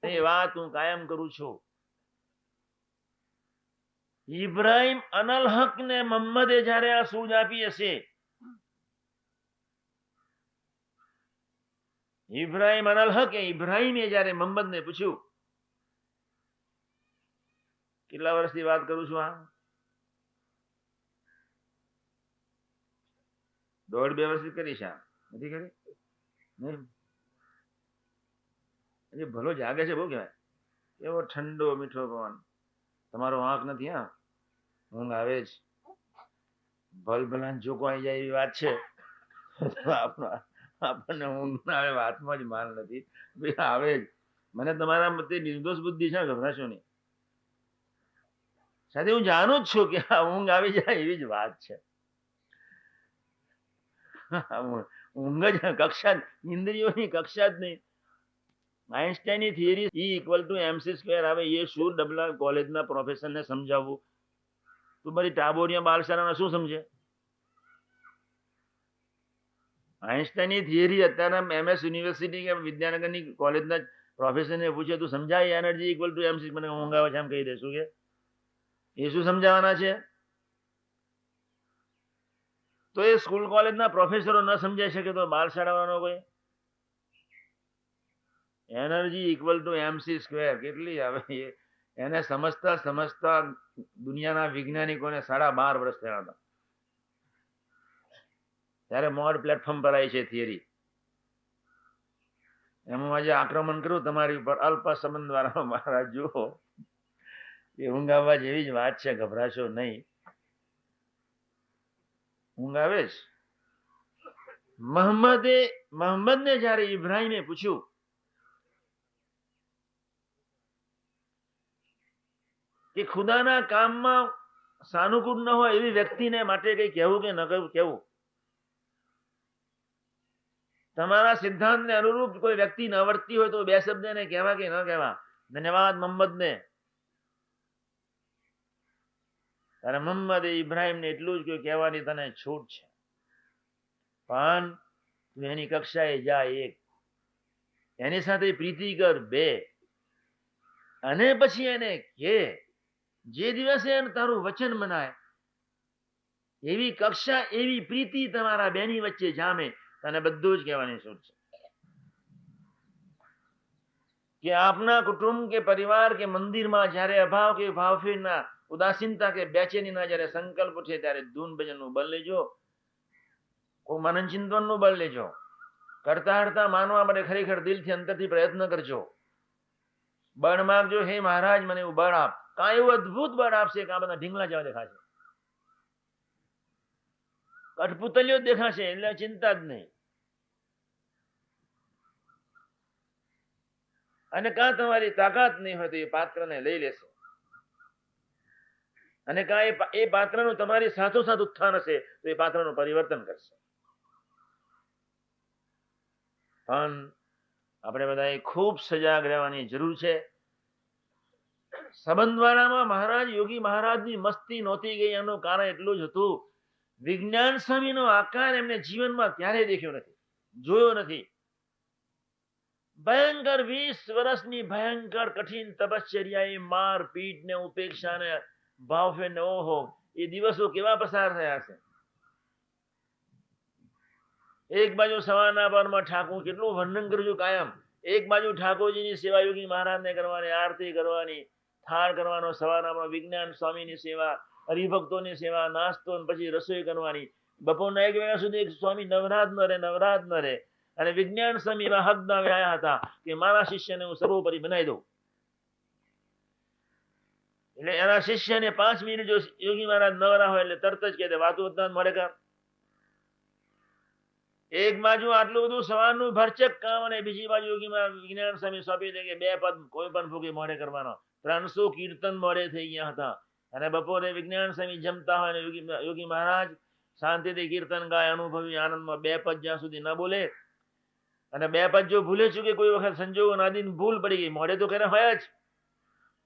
એ વાત હું કાયમ કરું છું. ઇબ્રાહિમ અનલ હક ને મોહમ્મદે જયારે આ સૂઝ આપી હશે, ઇબ્રાહિમ અનલ હક ઇબ્રાહિમે જયારે મોહમ્મદને પૂછ્યું, કેટલા વર્ષથી વાત કરું છું, આ 1.5-2 વર્ષથી કરીશ, આ નથી કરી નહીં. ભલો જાગે છે, બહુ કહેવાય. એવો ઠંડો મીઠો પવન, તમારો વાંક નથી. હા, ઊંઘ આવે જ. ભલભલાન જોકો આવી જાય એવી વાત છે. આપણને ઊંઘ ના આવે, વાતમાં જ માલ નથી, આવે જ. મને તમારા મતે નિર્દોષ બુદ્ધિ છે, ગભરાશો નહીં. સાથે હું જાણું જ છું કે આ ઊંઘ આવી જાય એવી જ વાત છે. ઊંઘ જ કક્ષા, ઇન્દ્રિયોની કક્ષા જ નહીં. આઈન્સ્ટાઈનની થિયરી E = mc² આવે એ શું ડબલા કોલેજના પ્રોફેસરને સમજાવવું? તું મારી ટાબોરિયા બાલશાળામાં શું સમજે? આઈન્સ્ટાઈનની થિયરી અત્યારના MS યુનિવર્સિટી કે વિદ્યાનગરની કોલેજના પ્રોફેસરને પૂછે તું સમજાય એનર્જી = mc, મને ઊંઘ આવે છે એમ કહી દેશું કે એ શું સમજાવવાના છે? તો એ સ્કૂલ કોલેજના પ્રોફેસરો ન સમજાઈ શકે તો બાલશાળાવાનો કોઈ એનર્જી = mc², કેટલી આવે એને સમજતા સમજતા દુનિયાના વૈજ્ઞાનિકોને 12.5 વર્ષ થયા હતા. ત્યારે મોડ પ્લેટફોર્મ પર આવી છે થિયરી. એમાં આજે આક્રમણ કર્યું તમારી ઉપર અલ્પ સંબંધ વાળા મહારાજ. જુઓ એ ઊંઘ આવવા જેવી જ વાત છે, ગભરાશો નહીં. ઊંઘ આવે જ. મોહમ્મદને જયારે ઇબ્રાહીમે પૂછ્યું કે ખુદાના કામમાં સાનુકૂળ ન હોય એવી વ્યક્તિને માટે કઈ કહેવું કે ન કહેવું? તમારા સિદ્ધાંતને અનુરૂપ કોઈ વ્યક્તિ ન વર્તી હોય તો 2 શબ્દ એને કહેવા કે ન કહેવા? ધન્યવાદ મોહમ્મદને. ત્યારે મોહમ્મદે ઇબ્રાહીમને એટલું જ કહેવાની તને છૂટ છે, પણ તું એની કક્ષાએ જા 1, એની સાથે પ્રીતિ કર 2, અને પછી એને કે જે દિવસે તારું વચન મનાય એવી કક્ષા, એવી પ્રીતિ તમારા બેની વચ્ચે જામે, તને બધું જ કહેવાની છૂટ છે. કે આપના કુટુંબ કે પરિવાર કે મંદિરમાં જ્યારે અભાવ કે ભાવફેરના, ઉદાસીનતા કે બેચેનીના જ્યારે સંકલ્પ ઉઠે ત્યારે ધૂન ભજનનું બળ લેજો, કોઈ મનન ચિંતનનું બળ લેજો. કરતા હરતા માનવા માટે ખરેખર દિલથી અંતરથી પ્રયત્ન કરજો. બળ માંગજો, હે મહારાજ મને એવું બળ આપ. કાંઈ એવું અદભુત બળ આપશે કે આ બધા ઢીંગલા જેવા દેખાશે, કઠપુતલીઓ દેખાશે, એટલે ચિંતા જ નહીં. અને કાં તમારી તાકાત નહીં હોય તો એ પાત્રને લઈ લેશે, અને કાં એ પાત્રનું તમારી સાથોસાથ ઉત્થાન હશે તો એ પાત્રનું પરિવર્તન કરશે. પણ આપણે બધાએ ખૂબ સજાગ રહેવાની જરૂર છે. સંબંધવાળામાં મહારાજ યોગી મહારાજની મસ્તી નહોતી ગઈ, એનું કારણ એટલું જ હતું, વિજ્ઞાન સ્વામીનો આકાર એમને જીવનમાં ક્યારેય દેખ્યો નથી, જોયો નથી. ભયંકર 20 વર્ષની ભયંકર કઠિન તપશ્ચર્યા, માર પીટ ને ઉપેક્ષા ને ભાવફેર ને, ઓહો એ દિવસો કેવા પસાર થયા છે. એક બાજુ સવારના પરમાં ઠાકોર, કેટલું વર્ણન કરું છું કાયમ, એક બાજુ ઠાકોરજીની સેવા યોગી મહારાજને કરવાની, આરતી કરવાની, થાળ કરવાનો, સવારના વિજ્ઞાન સ્વામીની સેવા, હરિભક્તોની સેવા, નાસ્તો, પછી રસોઈ કરવાની. બપોરના 1 વાગ્યા સુધી સ્વામી નવરાત ન રહે. અને વિજ્ઞાન સ્વામી એવા હકદાર આવ્યા હતા કે મારા શિષ્યને હું સર્વોપરી બનાવી દઉં. એટલે એના શિષ્યને 5 મિનિટ જો યોગી મહારાજ નવરા હોય એટલે તરત જ કહે દે, વાતું વધતા મળે કર. એક બાજુ આટલું બધું સવારનું ભરચક કામ, અને બીજી બાજુ યોગી મહારાજ વિજ્ઞાન સ્વામી સોંપી દે કે 2 પદ કોઈ પણ ભૂખી મોડે કરવાનો. 300 કીર્તન મોડે થઈ ગયા હતા. અને બપોરે વિજ્ઞાન સ્વામી જમતા હોય, યોગી મહારાજ શાંતિથી કીર્તન ગાય, અનુભવી આનંદમાં 2 પદ જ્યાં સુધી ન બોલે, અને 2 પદ જો ભૂલે ચૂકે કોઈ વખત સંજોગો નાદીન ભૂલ પડી ગઈ, મોડે તો કરે હોય જ,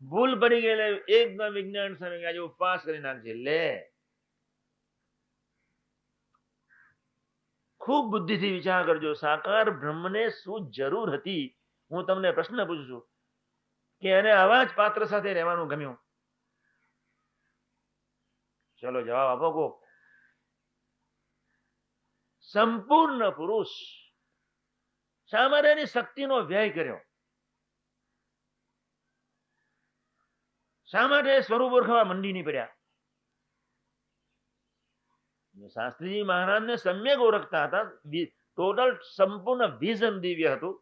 ભૂલ પડી ગઈ એટલે એકદમ વિજ્ઞાન સ્વામી આજે ઉપવાસ કરી નાખજે. લે, ખૂબ બુદ્ધિથી વિચાર કરજો, સાકાર બ્રહ્મને શું જરૂર હતી? હું તમને પ્રશ્ન પૂછું છું કે એને આવા જ પાત્ર સાથે રહેવાનું ગમ્યું? ચલો જવાબ આપો કોક. સંપૂર્ણ પુરુષ શા માટે એની શક્તિનો વ્યય કર્યો? શા માટે સ્વરૂપ ઓળખવા મંડી નહીં પડ્યા? શાસ્ત્રીજી મહારાજને સમ્યક ઓળખતા હતા, ટોટલ સંપૂર્ણ વિઝન દિવ્ય હતું,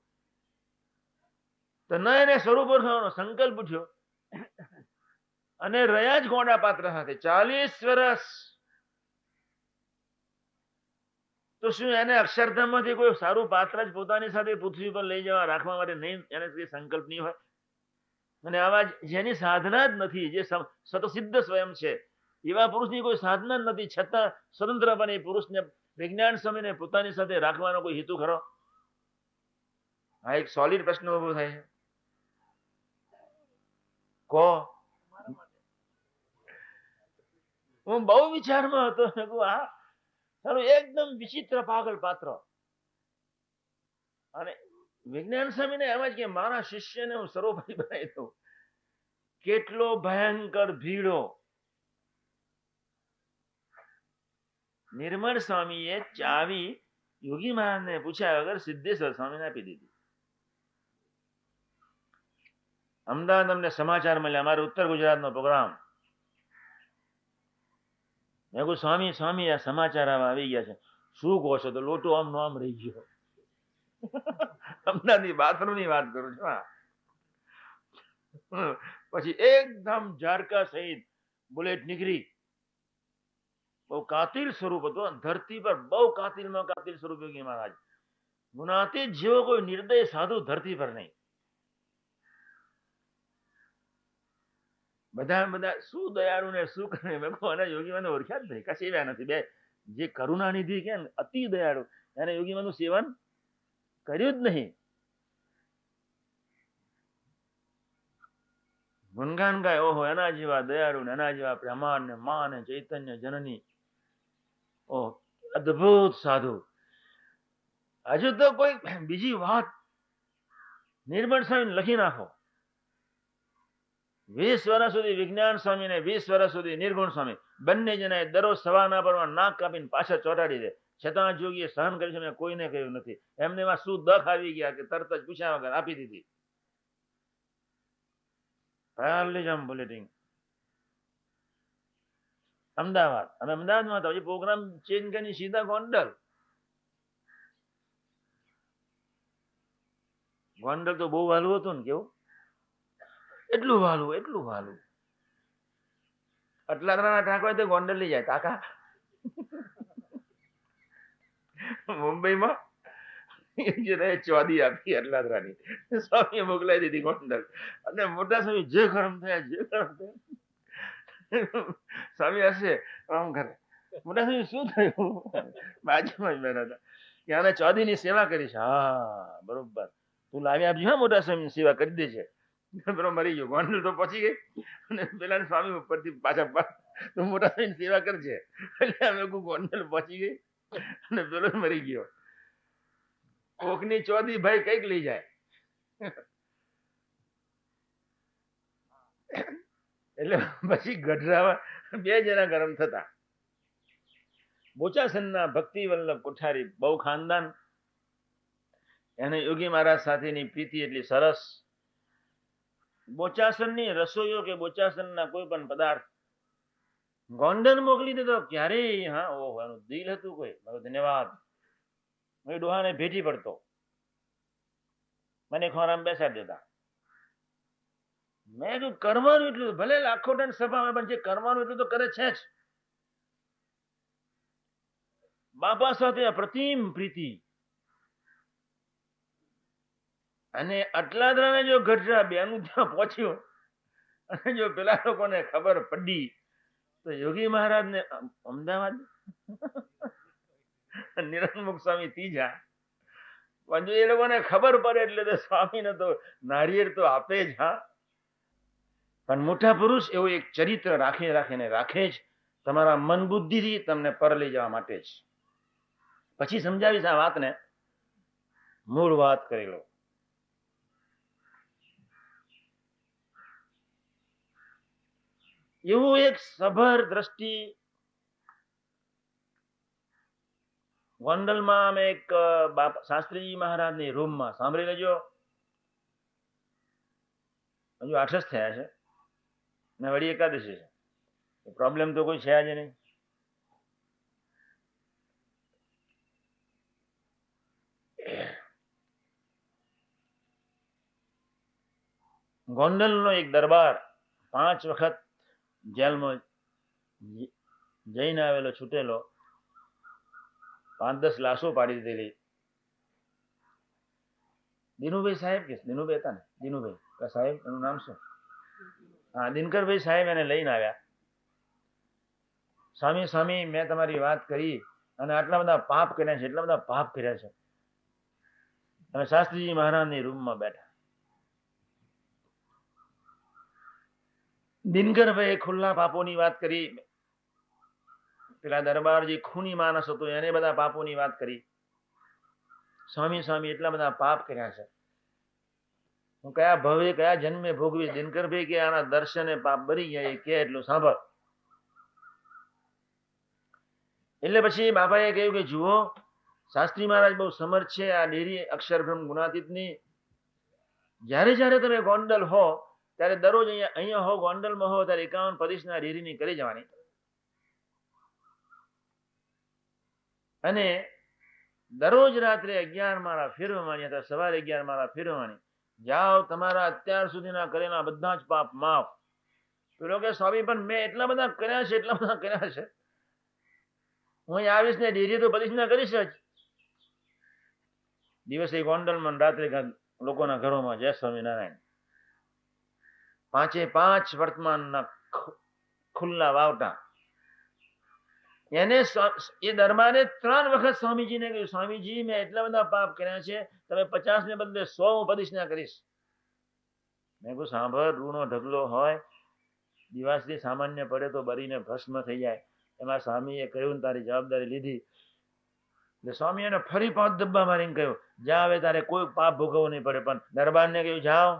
તો ન એને સ્વરૂપ ઓળખવાનો સંકલ્પ ઉઠ્યો, અને રહ્યા જ ગોંડા પાત્ર સાથે 40 વર્ષ. તો શું એને અક્ષરધામમાંથી કોઈ સારું પાત્ર જ પોતાની સાથે પૃથ્વી પર લઈ જવા રાખવા માટે નહીં એને સંકલ્પ નહીં હોય? અને આવા જેની સાધના જ નથી, જે સ્વતસિદ્ધ સ્વયં છે, એવા પુરુષની કોઈ સાધના જ નથી, છતાં સ્વતંત્રપણે પુરુષને વિજ્ઞાન સ્વામીને પોતાની સાથે રાખવાનો કોઈ હેતુ ખરો? આ એક સોલિડ પ્રશ્ન ઉભો થાય છે. કહો. હું બહુ વિચારમાં હતો, આ સારું એકદમ વિચિત્ર પાગલ પાત્ર. અને વિજ્ઞાન સ્વામીને એમ જ કે મારા શિષ્યને હું સર્વોપરી બનાવી દઉં. કેટલો ભયંકર ભીડો. નિર્મળ સ્વામીએ ચાવી યોગી મહારાજને પૂછ્યા વગર સિદ્ધેશ્વર સ્વામીને આપી દીધી. અમદાવાદ અમને સમાચાર મળ્યા, અમારે ઉત્તર ગુજરાતનો પ્રોગ્રામ. મેં કહ્યું સ્વામી સ્વામી આ સમાચાર આવી ગયા છે. શું કહો છો? તો લોટો આમ નો આમ રહી ગયો. અમદાવાદની બાથરૂમની વાત કરું છું. પછી એકદમ ઝાડકા સહિત બુલેટ નીકળી. બહુ કાતિલ સ્વરૂપ હતું, ધરતી પર બહુ કાતિલમાં કાતિલ સ્વરૂપ યોગી મહારાજ. ગુનાતીત જેવો કોઈ નિર્દય સાધુ ધરતી પર નહીં. બધા શું દયાળુ ને શું કરે? મેં કહું અને યોગી મને ઓળખ્યા જ નહીં, કશી એવા નથી. બે જે કરુણાનિધિ કે અતિ દયાળુ એને યોગી માનું સેવન કર્યું જ નહીં. ગુણગાન ગાય, ઓહો એના જેવા દયાળુ ને એના જેવા બ્રહ્માંડ ને મા ને ચૈતન્ય જનની, ઓહ અદ્ભુત સાધુ. હજુ તો કોઈ બીજી વાત નિર્મળ સ્વામી લખી નાખો. 20 વર્ષ સુધી વિજ્ઞાન સ્વામી ને 20 વર્ષ સુધી નિર્ગુણ સ્વામી બંને જણાએ દરરોજ સવારના પરમાં નાક કાપીને પાછળ ચોટાડી દે, છતાં જોગીએ સહન કરી છે. મેં કોઈને કહ્યું નથી. એમને એમાં શું દખ આવી ગયા કે તરત જ પૂછ્યા વગર આપી દીધી. બુલેટિંગ અમદાવાદ. અમે અમદાવાદમાં હતા, પ્રોગ્રામ ચેન્જ કરીને સીધા ગોંડલ. ગોંડલ તો બહુ વાલું હતું ને, કેવું એટલું વાલું એટલું વાલું. અટલાદરાના ટાંકા તો ગોંડલ લઈ જાય કાકા. મુંબઈમાં ચોદી આપી અટલાદરાની, સ્વામીએ મોકલાઈ દીધી ગોંડલ. અને મોટા સ્વામી જે ગરમ થયા સ્વામી હશે આમ કરે. મોટા સ્વામી શું થયું? બાજુમાં જ બેઠા હતા કે આને ચોદીની સેવા કરીશ. હા બરોબર, તું લાવી આપજો. હા મોટા સ્વામી સેવા કરી દે છે. પેલો મરી ગયો. ગોંડલ તો પહોંચી ગઈ અને પેલા સ્વામી ઉપરથી પાછા તું મોટા સ્વામી સેવા કરજે. એટલે અમે ગોંડલ પહોંચી ગઈ અને પેલો મરી ગયો. કોકની ચોદી ભાઈ કઈક લઈ જાય. એટલે પછી ગઢરામાં 2 જણા ગરમ થતા. બોચાસનના ભક્તિ વલ્લભ કોઠારી બહુ ખાનદાન. એને યોગી મહારાજ સાથેની પ્રીતિ એટલી સરસ. બોચાસનની રસોઈઓ કે બોચાસનના કોઈ પણ પદાર્થ ગોંડલ મોકલી દેતો ક્યારેય. હા ઓહો એનું દિલ હતું કોઈ. ધન્યવાદ. ડોહાને ભેટી પડતો, મને ખોરામાં બેસાડી દેતા. મેં કીધું કરવાનું એટલું, ભલે લાખો ટન સભામાં, પણ જે કરવાનું એટલું તો કરે છે જ. બાપા સાથે અપ્રતિમ પ્રીતિ. અને અટલાદરાને જો ગઢડા બેનું ત્યાં પહોંચ્યો અને જો પેલા લોકોને ખબર પડી તો યોગી મહારાજને અમદાવાદ નિરંજનમુખ સ્વામી ત્રીજા. પણ જો એ લોકોને ખબર પડે એટલે તો સ્વામીને તો નારિયેળ તો આપે જ. હા, પણ મોટા પુરુષ એવું એક ચરિત્ર રાખે જ તમારા મન બુદ્ધિથી તમને પર લઈ જવા માટે જ. પછી સમજાવીશ આ વાતને, મૂળ વાત કરી લો. એવું એક સભર દ્રષ્ટિ ગોંડલમાં અમે એક શાસ્ત્રીજી મહારાજની રૂમમાં, સાંભળી લેજો, હજુ 8 જ થયા છે ને વળી એકાદશી છે. પ્રોબ્લેમ તો કોઈ છે જ નહીં. ગોંડલનો એક દરબાર 5 વખત જેલમાં જઈને આવેલો, છૂટેલો. 5-10 લાશો પાડી દીધેલી. દિનુભાઈ સાહેબ કે દિનુભાઈ હતા ને, દિનુભાઈ સાહેબ એનું નામ શું? હા, દિનકરભાઈ સાહેબ એને લઈને આવ્યા. સ્વામી સ્વામી મેં તમારી વાત કરી અને આટલા બધા પાપ કર્યા છે, એટલા બધા પાપ કર્યા છે. અને શાસ્ત્રીજી મહારાજની રૂમમાં બેઠા. દિનકરભાઈ ખુલ્લા પાપોની વાત કરી. પેલા દરબારજી ખૂની માણસ હતો એને બધા પાપોની વાત કરી. સ્વામી સ્વામી એટલા બધા પાપ કર્યા છે, હું કયા ભવે કયા જન્મે ભોગવી. દિનકરભાઈ કે આના દર્શને પાપ ભરી ગયા, એ કે એટલું સાંભળ. એટલે પછી બાપાએ કહ્યું કે જુઓ, શાસ્ત્રી મહારાજ બહુ સમર્થ છે આ ડેરી અક્ષરબ્રહ્મ ગુણાતીતની. જ્યારે જ્યારે તમે ગોંડલ હો ત્યારે દરરોજ અહીંયા હો, ગોંડલમાં હો ત્યારે 51 પદીશના ડેરીની કરી જવાની. અને દરરોજ રાત્રે 11 માળા ફેરવવાની હતા, સવારે 11 માળા ફેરવવાની. જાઓ, તમારા અત્યાર સુધીના કરેલા બધા જ પાપ માફ. પેલો કે સ્વામી પણ મેં એટલા બધા કર્યા છે, એટલા બધા કર્યા છે, હું અહીં આવીશ ને ડેરી તો પદીશના કરીશ જ. દિવસે ગોંડલમાં, રાત્રે લોકોના ઘરોમાં જય સ્વામિનારાયણ. 5 વર્તમાનના ખુલ્લા વાવટા. એને એ દરબારે 3 વખત સ્વામીજીને કહ્યું, સ્વામીજી મેં એટલા બધા પાપ કર્યા છે, તમે 50 ને બદલે 100 હું પદીશના કરીશ. મેં કહ્યું સાંભળ, રૂનો ઢગલો હોય, દિવાસથી સામાન્ય પડે તો બરીને ભસ્મ થઈ જાય. એમાં સ્વામીએ કહ્યું ને તારી જવાબદારી લીધી. એટલે સ્વામી એને ફરી 5 ધબ્બા મારીને કહ્યું, જા હવે તારે કોઈ પાપ ભોગવવું નહીં પડે. પણ દરબારને કહ્યું જાઓ,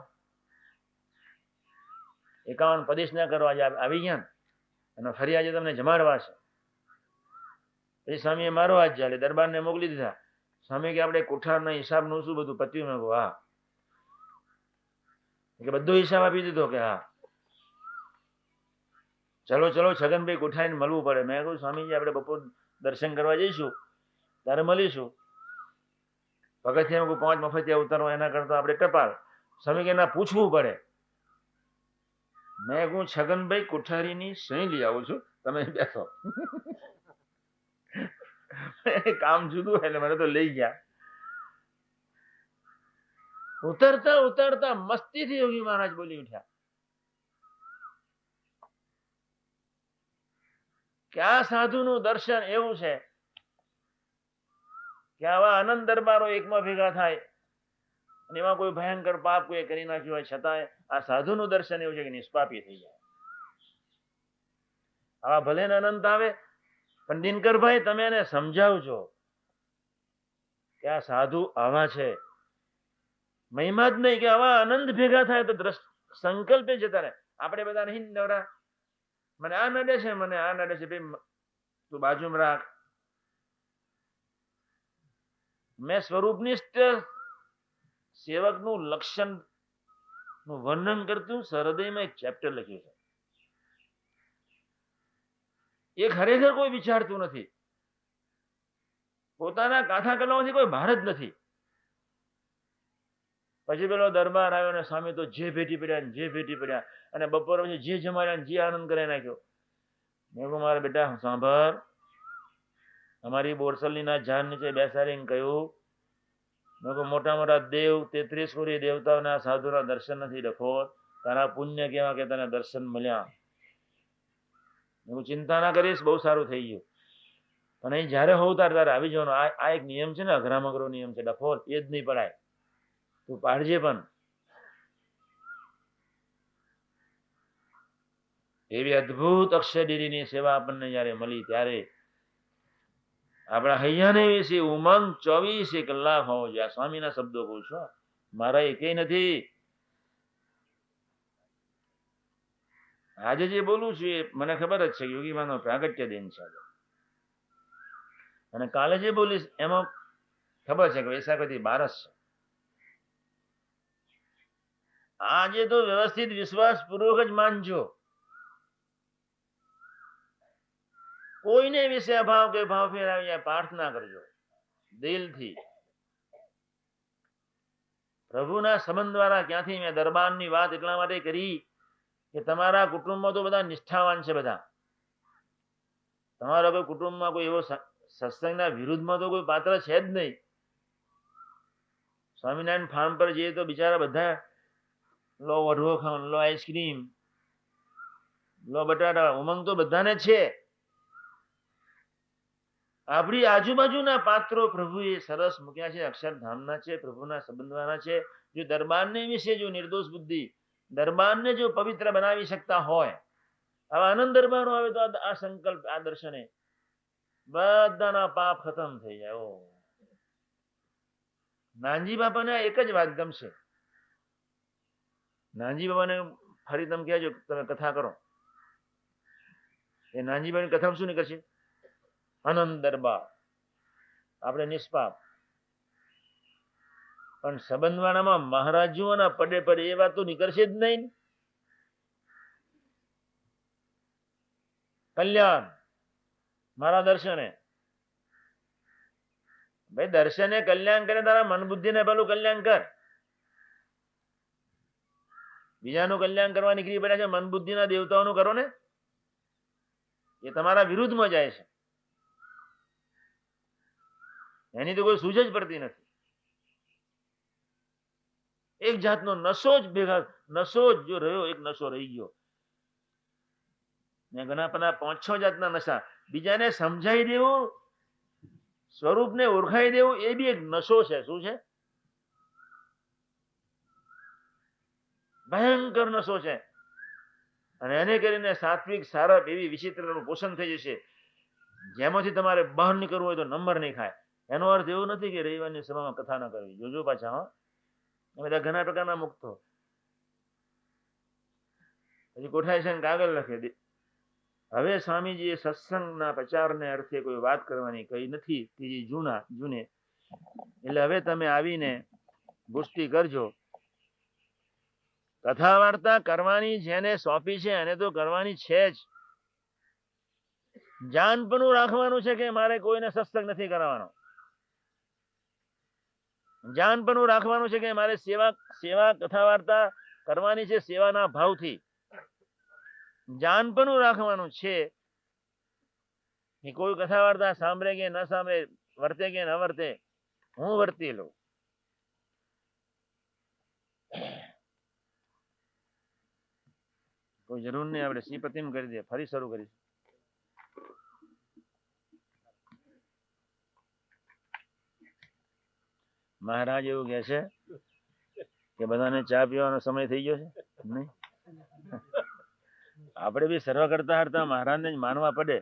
51 પદીશના કરવા આવી ગયા અને ફરી આજે તમને જમાડવા છે. પછી સ્વામીએ મારો હાથ ચાલે, દરબારને મોકલી દીધા. સ્વામી કે આપણે કોઠારના હિસાબનું શું બધું પત્યું? મેં કહું હા. કે બધો હિસાબ આપી દીધો? કે હા. ચલો ચલો છગનભાઈ કોઠાઈને મળવું પડે. મેં કહ્યું સ્વામીજી આપણે બપોર દર્શન કરવા જઈશું, ત્યારે મળીશું. પગથિયામાં 5 મફતિયા ઉતારવા એના કરતા આપણે ટપાલ. સ્વામી કે ના, પૂછવું પડે. મેં કહું છગનભાઈ કોઠારીની સહી લઈ આવું છું, તમે બેસો. કામ જુદું એટલે મને તો લઈ ગયા. ઉતરતા ઉતરતા મસ્તીથી યોગી મહારાજ બોલી ઉઠ્યા કે આ સાધુનું દર્શન એવું છે કે આવા અનંત દરબારો એકમાં ભેગા થાય અને એમાં કોઈ ભયંકર પાપ કોઈ કરી નાખ્યું હોય છતાંય આ સાધુનું દર્શન એવું છે કે નિષ્પાપી થઈ જાય. આવા ભલે ને અનંત આવે, પણ દિનકરભાઈ તમે એને સમજાવજો કે આ સાધુ આવા છે. મહિમા જ નહીં કે આવા આનંદ ભેગા થાય તો સંકલ્પે જતા રહે. આપણે બધા નહીં નવરા, મને આ નડે છે, મને આ નડે છે, ભાઈ તું બાજુમાં રાખ. મેં સ્વરૂપનિષ્ઠ સેવકનું લક્ષણ નું વર્ણન કરતું હૃદયમાં એક ચેપ્ટર લખ્યું છે. એ ખરેખર કોઈ વિચારતું નથી, પોતાના ગાથા કલાઓથી કોઈ ભાર જ નથી. પછી પેલો દરબાર આવ્યો ને સ્વામી તો જે ભેટી પડ્યા જે ભેટી પડ્યા અને બપોર પછી જે જમાડ્યા જે આનંદ કરાવી નાખ્યો. મેં કહું મારા બેટા સાંભળ, અમારી બોરસલની ઝાડ નીચે બેસાડીને કહ્યું, મેં કહું મોટા મોટા દેવ 33 કોટી દેવતાઓના સાધુના દર્શન નથી ડફો, તારા પુણ્ય કેવા કે તને દર્શન મળ્યા. હું ચિંતા ના કરીશ, બહુ સારું થઈ ગયું. પણ અહીં જયારે હોઉં તારે આવી જવાનું. આ એક નિયમ છે ને, અઘરામઘરો નિયમ છે ડફોર, એ જ નહીં પડાય, તું પાડજે. પણ એવી અદભુત અક્ષરડેરીની સેવા આપણને જયારે મળી ત્યારે આપણા હૈયાને વિશે ઉમંગ 24 કલાક હોવો જોઈએ. આ સ્વામીના શબ્દો કહું છું, મારા એકેય નથી. આજે જે બોલું છું એ મને ખબર જ છે કે યોગીમાનો પ્રાગટ્ય દિન છે અને કાલે જે બોલીશ એમાં ખબર છે કે વૈશાખથી 12 છે. આજે તો વ્યવસ્થિત વિશ્વાસ પૂર્વક જ માનજો. કોઈને વિશે અભાવ કે ભાવ ફેરાવી જાય, પ્રાર્થના કરજો દિલથી. પ્રભુના સંબંધ દ્વારા ક્યાંથી? મેં દરબારની વાત એટલા માટે કરી કે તમારા કુટુંબમાં તો બધા નિષ્ઠાવાન છે. બધા તમારા કોઈ કુટુંબમાં કોઈ એવો સત્સંગના વિરુદ્ધમાં તો કોઈ પાત્ર છે જ નહીં. સ્વામિનારાયણ ફાર્મ પર જઈએ તો બિચારા બધા લો વઢવો ખાવાનું, લો આઈસ્ક્રીમ, લો બટાટા, ઉમંગ તો બધાને છે. આપણી આજુબાજુના પાત્રો પ્રભુએ સરસ મૂક્યા છે, અક્ષરધામના છે, પ્રભુના સંબંધવાના છે. જો દરબારને વિશે જો નિર્દોષ બુદ્ધિ દરબારને જો પવિત્ર બનાવી શકતા હોય, આવા આનંદ દરબારો આવે તો આ સંકલ્પ, આ દર્શને બધાના પાપ ખતમ થઈ જાય. ઓ નાનજી બાપાને એક જ વાત ગમશે. નાનજી બાબાને ફરી તમે કહેજો, તમે કથા કરો. એ નાનજી બાબાની કથામાં શું નીકળશે? આનંદ દરબાર, આપણે નિષ્પાપ. પણ સંબંધવાળામાં મહારાજોના પડે પડે એ વાત તો નીકળશે જ નહીં. કલ્યાણ મારા દર્શને, ભાઈ દર્શને કલ્યાણ કરે, તારા મન બુદ્ધિ ને પેલું કલ્યાણ કર. બીજાનું કલ્યાણ કરવા નીકળી પડ્યા છે, મન બુદ્ધિના દેવતાઓનું કરો ને, એ તમારા વિરુદ્ધમાં જાય છે. એની તો કોઈ સૂઝ જ પડતી નથી. એક જાતનો નશો જ ભેગા, નશો જ જો રહ્યો, એક નશો રહી ગયો. ને ઘણા બધા 5-6 જાતના નશા. બીજાને સમજાઈ દેવું, સ્વરૂપને ઓળખાઈ દેવું, એ બી એક નશો છે. શું છે? ભયંકર નશો છે. અને એને કરીને સાત્વિક સારપ એવી વિચિત્રનું પોષણ થઈ જશે, જેમાંથી તમારે બહાર નીકળવું હોય તો નંબર નહીં ખાય. એનો અર્થ એવો નથી કે રવિવારની સભામાં કથા ન કરવી. જોજો પાછા, હા, એ બધા ઘણા પ્રકારના મુક્તો. પછી કોઠારી સંઘ કાગળ લખે, હવે સ્વામીજીએ સત્સંગના પ્રચારને અર્થે કોઈ વાત કરવાની કહી નથી, ત્રીજી જૂને, એટલે હવે તમે આવીને પુષ્ટિ કરજો. કથા વાર્તા કરવાની જેને સોંપી છે એને તો કરવાની છે જ. જાનપણું રાખવાનું છે કે મારે કોઈને સત્સંગ નથી કરાવવાનો. જાનપણું રાખવાનું છે કે મારે સેવા કથા વાર્તા કરવાની છે, સેવાના ભાવથી. જાનપણું રાખવાનું છે કે કોઈ કથા વાર્તા સાંભળે કે ન સાંભળે, વર્તે કે ન વર્તે, હું વર્તી લઉં. કોઈ જરૂર નહીં. આપણે શ્રીપતિમ કરી દે, ફરી શરૂ કરીશું. મહારાજ એવું કહે છે કે બધાને ચા પીવાનો સમય થઈ ગયો છે. નહીં, આપણે બી સર્વ કરતા હરતા મહારાજને જ માનવા પડે.